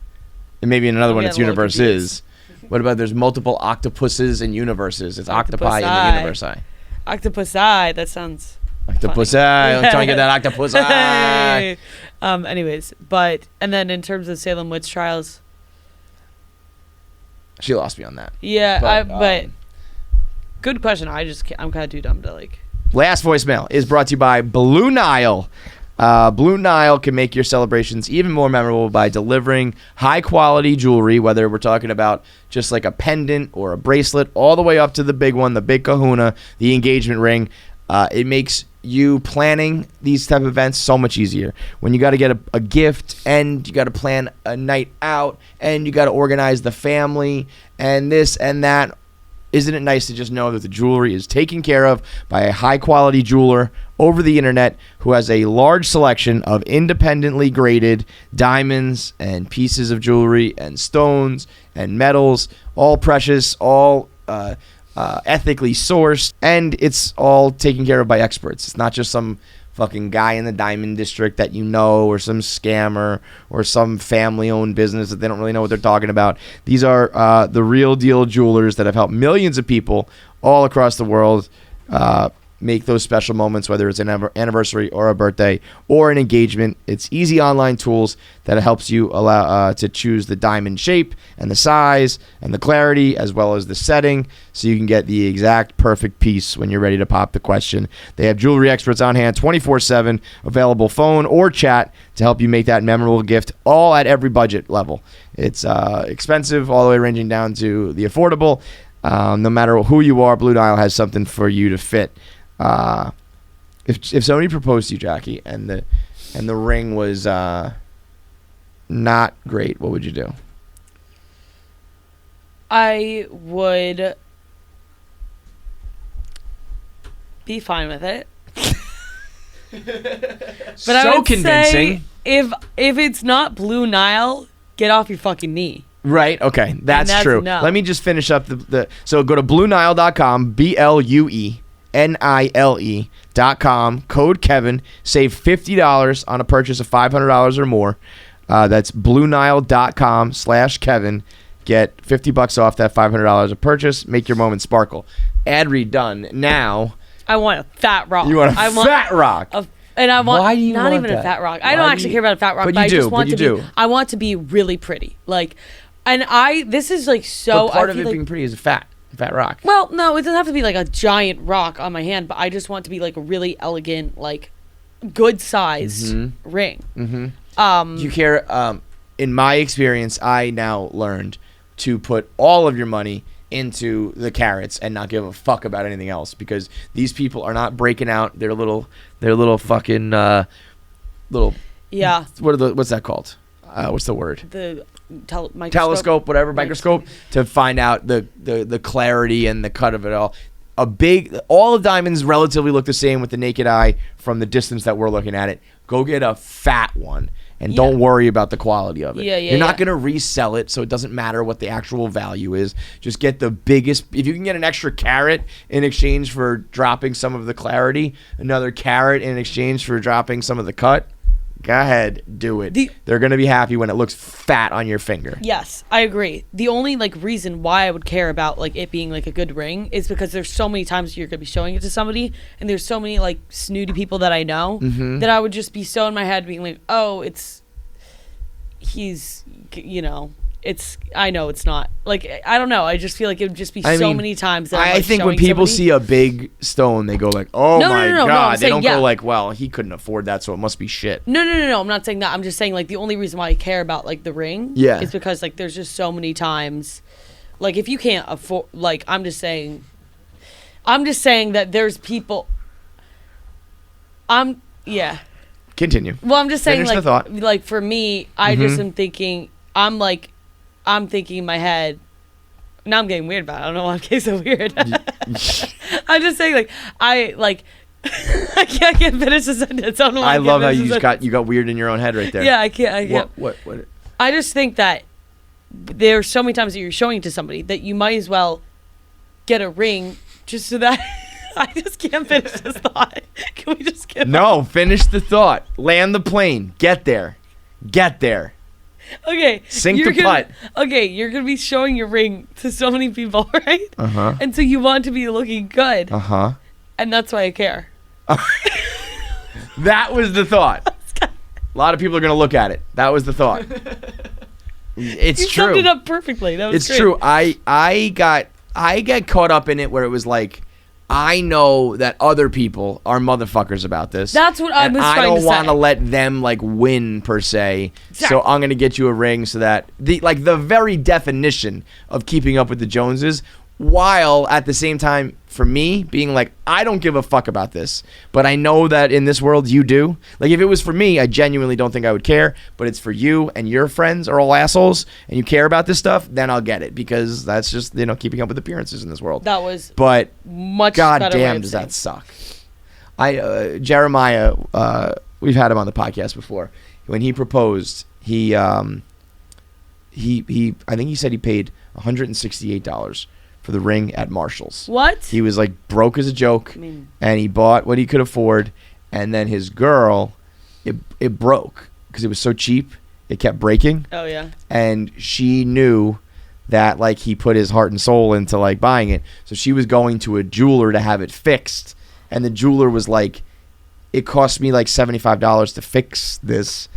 And maybe in another one, it's universes. What about there's multiple octopuses and universes? It's octopi in the universi. Octopusi. That sounds. Octopusi. I'm trying to get that octopusi. Anyways, and then in terms of Salem Witch Trials, she lost me on that. Yeah, but good question. I'm kind of too dumb to like. Last voicemail is brought to you by Blue Nile. Blue Nile can make your celebrations even more memorable by delivering high-quality jewelry, whether we're talking about just like a pendant or a bracelet, all the way up to the big one, the big kahuna, the engagement ring. It makes you planning these type of events so much easier. When you got to get a gift and you got to plan a night out and you got to organize the family and this and that, Isn't it nice to just know that the jewelry is taken care of by a high-quality jeweler over the internet who has a large selection of independently graded diamonds and pieces of jewelry and stones and metals, all precious, all ethically sourced, and it's all taken care of by experts. It's not just some fucking guy in the diamond district that you know, or some scammer, or some family-owned business that they don't really know what they're talking about. These are the real deal jewelers that have helped millions of people all across the world make those special moments, whether it's an anniversary or a birthday or an engagement. It's easy online tools that helps you allow to choose the diamond shape and the size and the clarity as well as the setting, so you can get the exact perfect piece when you're ready to pop the question. They have jewelry experts on hand 24/7, available phone or chat to help you make that memorable gift, all at every budget level. It's expensive all the way ranging down to the affordable. No matter who you are, Blue Nile has something for you to fit. If somebody proposed to you, Jackie, and the ring was not great, what would you do? I would be fine with it. But so I would convincing. say if it's not Blue Nile, get off your fucking knee. Right. Okay. That's true. No. Let me just finish up so go to BlueNile.com, BlueNile.com, code Kevin, save $50 on a purchase of $500 or more. That's BlueNile.com/Kevin. Get $50 off that $500 a purchase. Make your moment sparkle. Ad read done. Now, I want a fat rock. you want a fat rock. And I want Why do you not want even that? a fat rock. Why I don't do actually you- care about a fat rock, But but you I do, just but want you to do. be. I want to be really pretty. Like, and this is like But so. part I of feel it like, being pretty is a fat rock. well, no, it doesn't have to be like a giant rock on my hand, but I just want to be like a really elegant, like good sized ring. Do you care? In my experience, I now learned to put all of your money into the carats and not give a fuck about anything else, because these people are not breaking out their little fucking little. Yeah. What's that called? What's the word? The microscope. Telescope, whatever, microscope, to find out the clarity and the cut of it all. All of diamonds relatively look the same with the naked eye from the distance that we're looking at it. Go get a fat one and don't worry about the quality of it. You're not going to resell it, so it doesn't matter what the actual value is. Just get the biggest. If you can get an extra carat in exchange for dropping some of the clarity, another carat in exchange for dropping some of the cut, go ahead, do it. They're going to be happy when it looks fat on your finger. Yes, I agree. The only like reason why I would care about like it being like a good ring is because there's so many times you're going to be showing it to somebody, and there's so many like snooty people that I know that I would just be so in my head being like, oh, I know it's not. Like, I don't know. I just feel like it would just be many times that I think when people see a big stone, they go like, oh my God. They don't go like, well, he couldn't afford that, so it must be shit. No. I'm not saying that. I'm just saying like the only reason why I care about like the ring is because like there's just so many times. Like if you can't afford, like I'm just saying that there's people. Continue. Well, I'm just saying, Finish the thought. like for me, I just am thinking. I'm thinking in my head. Now I'm getting weird about it. I don't know why I'm getting so weird. I'm just saying, like I can't finish the sentence. I don't know why I love how you got weird in your own head right there. Yeah, I can't. What? I just think that there's so many times that you're showing it to somebody that you might as well get a ring just so that. I just can't finish this thought. Can we just get No, finish the thought. Land the plane. Get there. Okay. Sink the putt. Okay, you're going to be showing your ring to so many people, right? Uh-huh. And so you want to be looking good. Uh-huh. And that's why I care. That was the thought. A lot of people are going to look at it. That was the thought. It's you true. summed it up perfectly. That was It's great. true. I got caught up in it where it was like, I know that other people are motherfuckers about this. That's what I was trying to say. I don't want to let them like win per se. Exactly. So I'm going to get you a ring so that the very definition of keeping up with the Joneses while at the same time, for me, being like, I don't give a fuck about this, but I know that in this world you do. Like, if it was for me, I genuinely don't think I would care, but it's for you and your friends are all assholes and you care about this stuff, then I'll get it, because that's just, keeping up with appearances in this world. That was but much God better way damn, of does saying. that suck. Jeremiah, we've had him on the podcast before. When he proposed, he I think he said he paid $168 for the ring at Marshall's. What? He was like broke as a joke, and he bought what he could afford, and then his girl, it broke because it was so cheap, it kept breaking. Oh yeah. And she knew that like he put his heart and soul into like buying it, so she was going to a jeweler to have it fixed, and the jeweler was like, it cost me like $75 to fix this.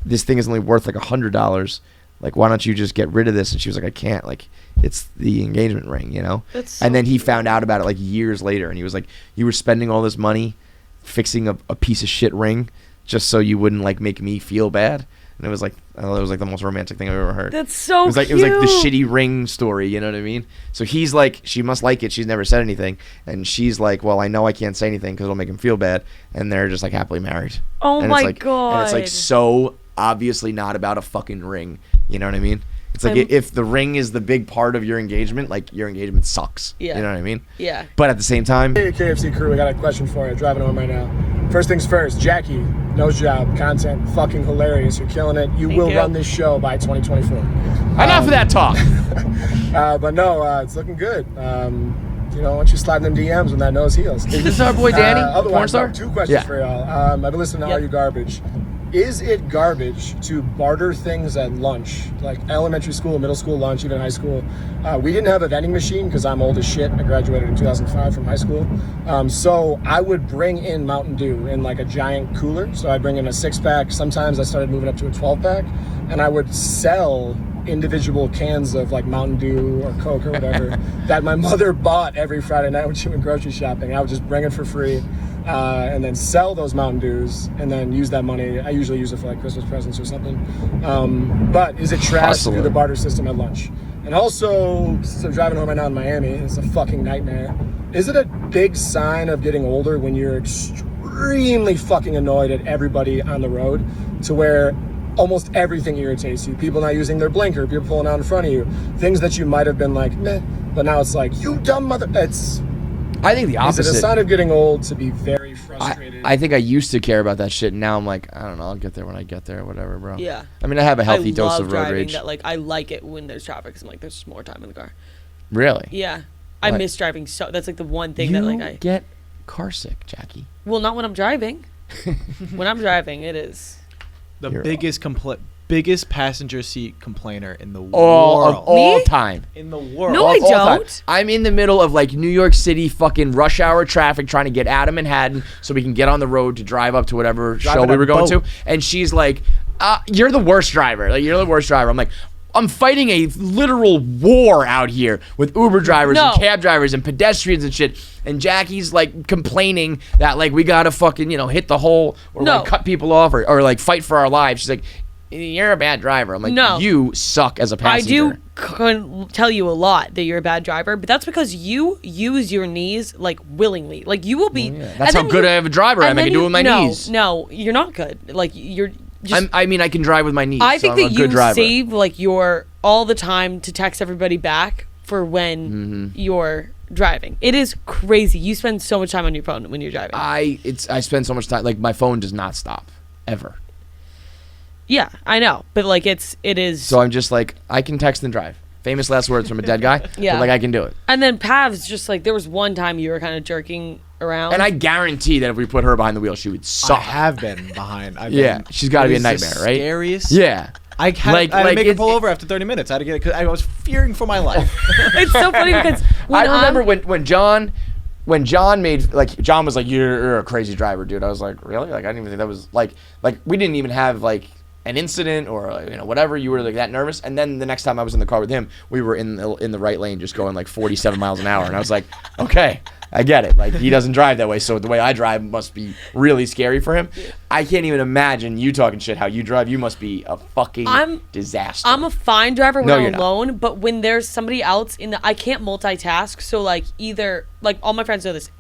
This thing is only worth like $100. Like, why don't you just get rid of this? And she was like, I can't. Like, it's the engagement ring, That's so and then he found out about it like years later, and he was like, you were spending all this money fixing a piece of shit ring just so you wouldn't like make me feel bad. And it was like, I thought it was like the most romantic thing I've ever heard. That's so it was like cute. It was like the shitty ring story, you know what I mean? So he's like, she must like it. She's never said anything, and she's like, well, I know I can't say anything because it'll make him feel bad. And they're just like happily married. Oh and my it's like, God. And it's like so obviously not about a fucking ring. You know what I mean? It's like if the ring is the big part of your engagement, like your engagement sucks. Yeah. You know what I mean? Yeah. But at the same time, Hey KFC crew, we got a question for you. Driving home right now. First things first, Jackie, nose job, content, fucking hilarious. You're killing it. You will run this show by 2024. enough of that talk. But no, it's looking good. Why don't you slide them DMs when that nose heals? Is this our boy Danny, porn Otherwise, star? two questions Yeah. for y'all. I've been listening to Are You Garbage. Is it garbage to barter things at lunch, like elementary school, middle school lunch, even high school? We didn't have a vending machine because I'm old as shit. I graduated in 2005 from high school. So I would bring in Mountain Dew in like a giant cooler. So I'd bring in a 6-pack. Sometimes I started moving up to a 12-pack. And I would sell individual cans of like Mountain Dew or Coke or whatever that my mother bought every Friday night when she went grocery shopping. I would just bring it for free. And then sell those Mountain Dews and then use that money. I usually use it for like Christmas presents or something. But is it trash to do the barter system at lunch? And also, so driving home right now in Miami, it's a fucking nightmare. Is it a big sign of getting older when you're extremely fucking annoyed at everybody on the road to where almost everything irritates you? People not using their blinker, people pulling out in front of you, things that you might have been like, meh, but now it's like, you dumb mother. I think the opposite. Is it a sign of getting old to be very frustrated? I think I used to care about that shit, and now I'm like, I don't know, I'll get there when I get there, whatever, bro. Yeah. I mean, I have a healthy I dose love of road driving rage. That, like, I like it when there's traffic because I'm like, there's just more time in the car. Really? Yeah. I What? miss driving so. That's like the one thing You that like I. get car sick, Jackie. Well, not when I'm driving. When I'm driving, it is. The You're biggest passenger seat complainer in the All world. of all Me? time. In the world. No, I All time. don't. I'm in the middle of like New York City fucking rush hour traffic trying to get out of Manhattan so we can get on the road to drive up to whatever show Driving we a were going boat. to. And she's like, you're the worst driver. Like, you're the worst driver. I'm like, I'm fighting a literal war out here with Uber drivers and cab drivers and pedestrians and shit. And Jackie's like complaining that like we gotta fucking, hit the hole or like cut people off or like fight for our lives. She's like, you're a bad driver. I'm like, No. you suck as a passenger. I do tell you a lot that you're a bad driver, but that's because you use your knees like willingly. Like you will be. That's how good I have a driver I am. I can do it with my knees. No, you're not good. Like you're. Just, I mean, I can drive with my knees. I think so I'm that a good you driver. save like your all the time to text everybody back for when you're driving. It is crazy. You spend so much time on your phone when you're driving. I spend so much time. Like my phone does not stop ever. Yeah, I know, but like it is. So I'm just like, I can text and drive. Famous last words from a dead guy. Yeah. But like I can do it. And then Pav's just like there was one time you were kind of jerking around. And I guarantee that if we put her behind the wheel, she would I suck. have been behind. She's got to be a It is nightmare, the right? Scariest. Yeah. I had Like- to like make her it's- pull over after 30 minutes. I had to get it because I was fearing for my life. It's so funny because when I remember when John made, like, John was like, you're a crazy driver, dude. I was like, really? Like, I didn't even think that was like we didn't even have like an incident or whatever. You were like that nervous. And then the next time I was in the car with him, we were in the right lane just going like 47 miles an hour. And I was like, okay, I get it. Like, he doesn't drive that way, so the way I drive must be really scary for him. I can't even imagine you talking shit how you drive. You must be a fucking disaster. I'm a fine driver when No, I'm alone, but when there's somebody else I can't multitask. So like either like all my friends know this.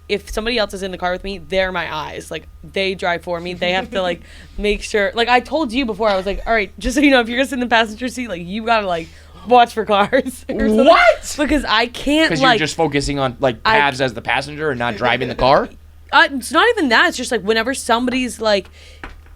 If somebody else is in the car with me, they're my eyes. Like, they drive for me. They have to like make sure. Like, I told you before, I was like, all right, just so you know, if you're gonna sit in the passenger seat, like, you gotta like watch for cars. What? Because I can't. Because like, you're just focusing on like Pabs as the passenger and not driving the car. It's not even that. It's just like whenever somebody's like,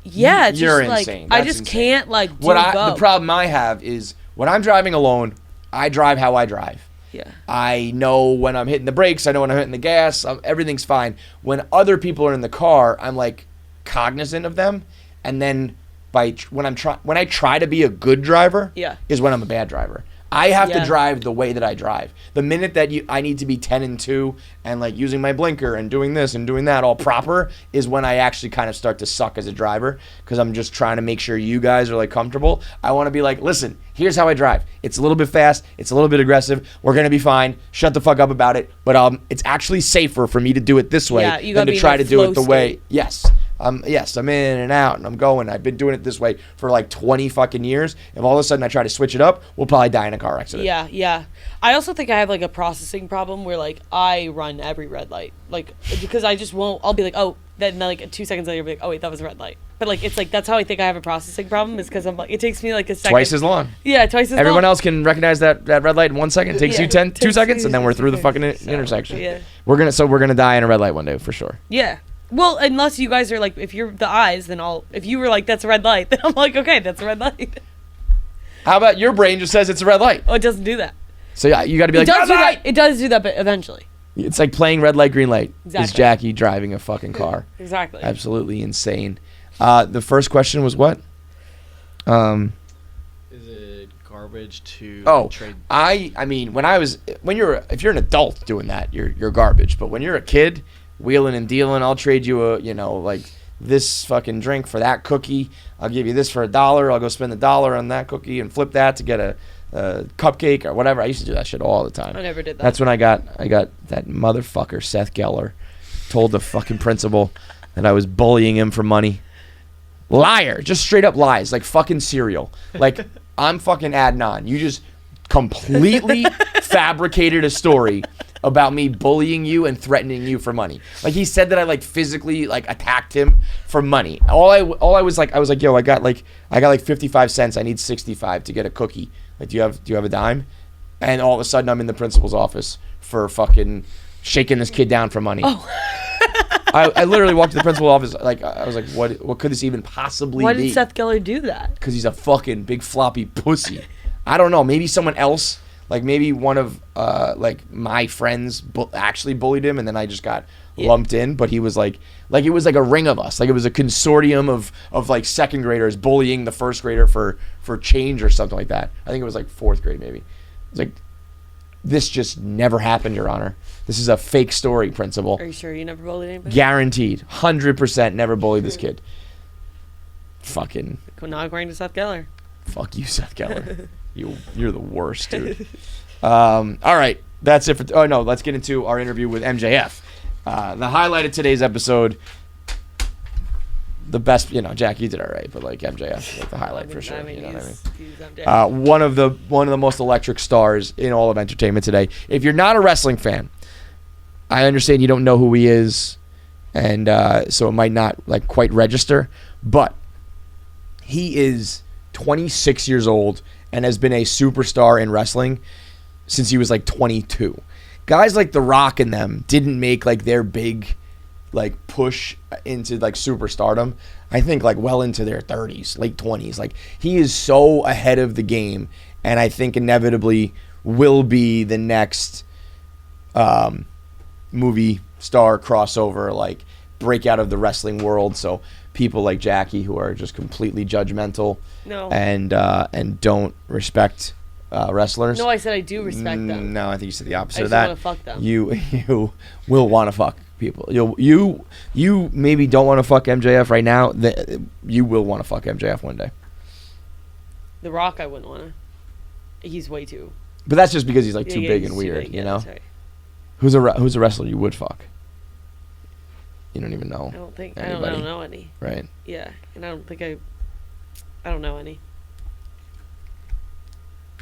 yeah, it's you're just insane. like That's I just insane. can't like do The problem I have is when I'm driving alone, I drive how I drive. Yeah. I know when I'm hitting the brakes. I know when I'm hitting the gas. Everything's fine. When other people are in the car, I'm like cognizant of them, and then when I try to be a good driver, is when I'm a bad driver. I have to drive the way that I drive. The minute that I need to be 10 and 2 and like using my blinker and doing this and doing that all proper is when I actually kind of start to suck as a driver, because I'm just trying to make sure you guys are like comfortable. I want to be like, listen, here's how I drive. It's a little bit fast. It's a little bit aggressive. We're going to be fine. Shut the fuck up about it. But it's actually safer for me to do it this way than to try to do it the way. Yes. I'm in and out and I'm going. I've been doing it this way for like 20 fucking years. If all of a sudden I try to switch it up, we'll probably die in a car accident. Yeah. I also think I have like a processing problem where like I run every red light. Like, because I just won't, I'll be like, oh, then like 2 seconds later I'll be like, oh wait, that was a red light. But like, it's like, that's how I think I have a processing problem, is because I'm like, it takes me like a second. Twice as long. Yeah, twice as long. Everyone else can recognize that red light in 1 second. It takes you 2 seconds, and then we're through the fucking intersection. Yeah. We're gonna die in a red light one day for sure. Yeah. Well, unless you guys are like, if you're the eyes, then if you were like, that's a red light, then I'm like, okay, that's a red light. How about your brain just says it's a red light? Oh, it doesn't do that. So yeah, you got to be like, red light! It does do that, but eventually. It's like playing red light, green light. Exactly. Is Jackie driving a fucking car? Exactly. Absolutely insane. The first question was what? Is it garbage to trade? I mean, if you're an adult doing that, you're garbage. But when you're a kid, wheeling and dealing, I'll trade you like this fucking drink for that cookie. I'll give you this for $1. I'll go spend $1 on that cookie and flip that to get a cupcake or whatever. I used to do that shit all the time. I never did that. That's when I got that motherfucker Seth Geller told the fucking principal that I was bullying him for money. Liar, just straight up lies, like fucking cereal. Like, I'm fucking Adnan. You just completely fabricated a story about me bullying you and threatening you for money. Like, he said that I like physically like attacked him for money. All I was like, yo, I got like 55 cents. I need 65 to get a cookie. Like, do you have a dime? And all of a sudden I'm in the principal's office for fucking shaking this kid down for money. Oh. I literally walked to the principal's office, like, I was like, what could this even possibly be? Why did Seth Geller do that? Because he's a fucking big floppy pussy. I don't know. Maybe someone else, like maybe one of like my friends actually bullied him, and then I just got lumped in. But he was like it was like a ring of us. Like, it was a consortium of like second graders bullying the first grader for change or something like that. I think it was like fourth grade maybe. It's like, this just never happened, Your Honor. This is a fake story, principal. Are you sure you never bullied anybody? Guaranteed. 100% never bullied this kid. Fucking. Not according to Seth Geller. Fuck you, Seth Geller. You're the worst, dude. All right. That's it for... Oh, no. Let's get into our interview with MJF. The highlight of today's episode... The best... Jack, you did all right, but, like, MJF, like, the highlight for sure. You know what I mean? One of the most electric stars in all of entertainment today. If you're not a wrestling fan, I understand you don't know who he is, and so it might not, like, quite register, but he is 26 years old and has been a superstar in wrestling since he was like 22. Guys like The Rock and them didn't make like their big like push into like superstardom, I think, like well into their 30s, late 20s. Like, he is so ahead of the game, and I think inevitably will be the next movie star crossover, like break out of the wrestling world. So people like Jackie, who are just completely judgmental and don't respect wrestlers. No, I said I do respect them. No, I think you said the opposite of I that. just want to fuck them. You will want to fuck people. You maybe don't want to fuck MJF right now. You will want to fuck MJF one day. The Rock, I wouldn't want to. He's way too. But that's just because he's like too big and weird, big, you know. That's right. Who's a wrestler you would fuck? You don't even know. I don't think anybody. I don't know any. Right. Yeah, and I don't think I don't know any.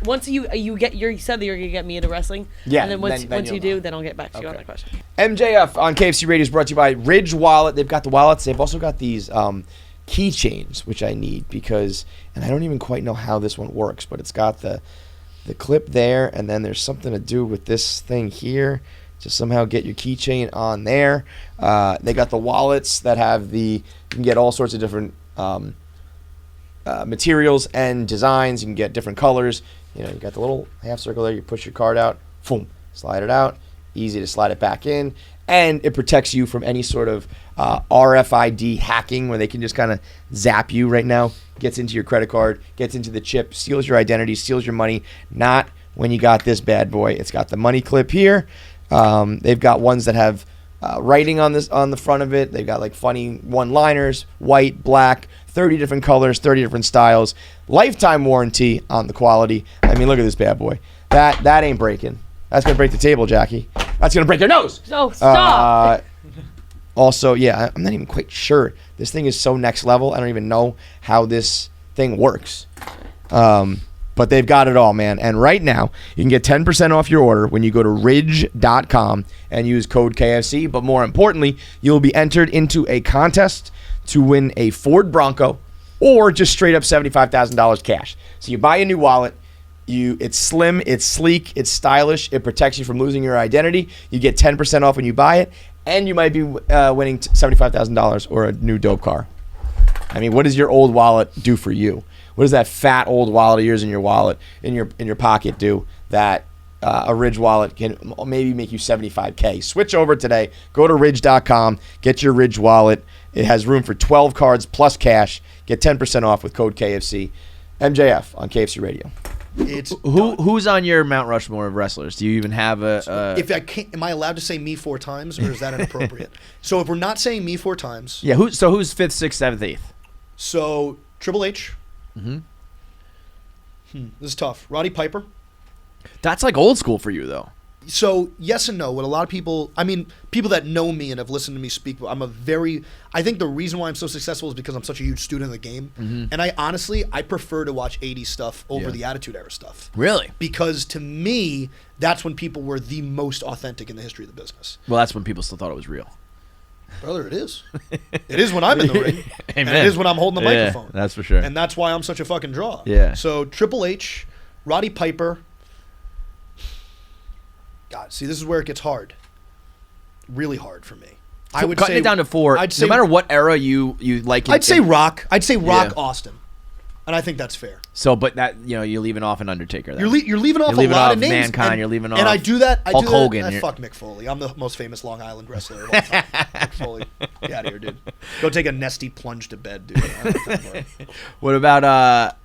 Once you said that you're gonna get me into wrestling. Yeah. And then once you you'll do, know. then I'll get back to you on that question. MJF on KFC Radio is brought to you by Ridge Wallet. They've got the wallets. They've also got these keychains, which I need because, and I don't even quite know how this one works, but it's got the clip there, and then there's something to do with this thing here to somehow get your keychain on there. They got the wallets that have you can get all sorts of different materials and designs. You can get different colors. You got the little half circle there. You push your card out, boom, slide it out. Easy to slide it back in. And it protects you from any sort of RFID hacking where they can just kind of zap you right now. Gets into your credit card, gets into the chip, steals your identity, steals your money. Not when you got this bad boy. It's got the money clip here. They've got ones that have writing on the front of it. They've got like funny one-liners, white, black, 30 different colors, 30 different styles. Lifetime warranty on the quality. I mean, look at this bad boy. That ain't breaking. That's going to break the table, Jackie. That's going to break your nose. No, stop. Also, yeah, I'm not even quite sure. This thing is so next level. I don't even know how this thing works. But they've got it all, man. And right now, you can get 10% off your order when you go to ridge.com and use code KFC. But more importantly, you'll be entered into a contest to win a Ford Bronco or just straight up $75,000 cash. So you buy a new wallet. It's slim, it's sleek, it's stylish. It protects you from losing your identity. You get 10% off when you buy it. And you might be winning $75,000 or a new dope car. I mean, what does your old wallet do for you? What does that fat old wallet of yours in your wallet, in your pocket do that a Ridge wallet can maybe make you $75K? Switch over today. Go to ridge.com. Get your Ridge wallet. It has room for 12 cards plus cash. Get 10% off with code KFC. MJF on KFC Radio. It's Who's on your Mount Rushmore of wrestlers? Do you even have if I can't, am I allowed to say me 4 times, or is that inappropriate? So if we're not saying me 4 times, Yeah. Who's 5th, 6th, 7th, 8th? so Triple H. Mm-hmm. This is tough. Roddy Piper. That's like old school for you, though. So yes and no. What a lot of people, I mean, people that know me and have listened to me speak, I think the reason why I'm so successful is because I'm such a huge student of the game. Mm-hmm. And I prefer to watch 80s stuff over the Attitude Era stuff. Really? Because to me, that's when people were the most authentic in the history of the business. Well, that's when people still thought it was real. Brother, it is. It is when I'm in the ring. Amen. And it is when I'm holding the microphone. That's for sure. And that's why I'm such a fucking draw. Yeah. So Triple H, Roddy Piper. God, see, this is where it gets hard. Really hard for me. I would cutting it down to 4. I'd say, no matter what era you like. I'd say Rock. I'd say Rock Austin, and I think that's fair. So, but that you're leaving off an Undertaker. Then. You're leaving off a lot of names. Mankind. You're leaving off. And I do that. Hulk Hogan. Fuck Mick Foley. I'm the most famous Long Island wrestler of all time. Mick Foley. Get out of here, dude. Go take a nasty plunge to bed, dude. What about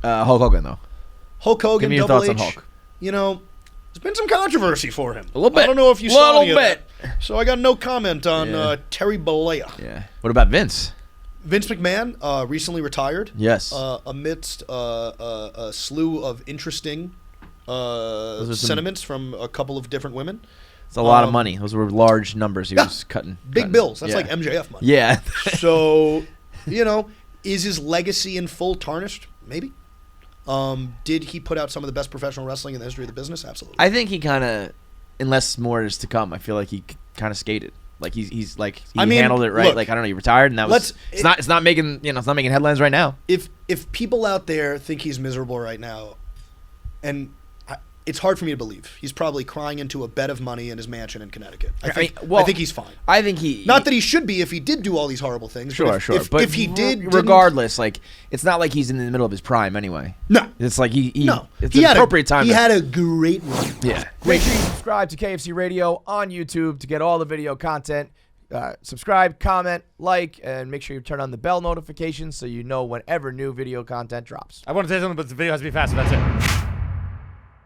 Hulk Hogan though? Hulk Hogan. Give me your Double thoughts H. on Hulk. There's been some controversy for him. A little bit. I don't know if you saw any of bit. that. So I got no comment on Terry Bollea. Yeah. What about Vince? Vince McMahon recently retired. Yes. Amidst a slew of interesting sentiments from a couple of different women. It's a lot of money. Those were large numbers he was cutting. Big bills. That's like MJF money. Yeah. So, is his legacy in full tarnished? Maybe. Did he put out some of the best professional wrestling in the history of the business? Absolutely. I think he kind of, unless more is to come, I feel like he kind of skated. Like he's like he handled it right. Look, like I don't know, he retired, and that was it's not making headlines right now. If people out there think he's miserable right now, and it's hard for me to believe, he's probably crying into a bed of money in his mansion in Connecticut. I think he's fine. I think he not that he should be if he did do all these horrible things. Sure. But if he did, regardless, like it's not like he's in the middle of his prime anyway. No, it's like it's an appropriate time. He had a great run. Yeah. Make sure you subscribe to KFC Radio on YouTube to get all the video content. Subscribe, comment, like, and make sure you turn on the bell notifications so you know whenever new video content drops. I want to say something, but the video has to be faster. That's it.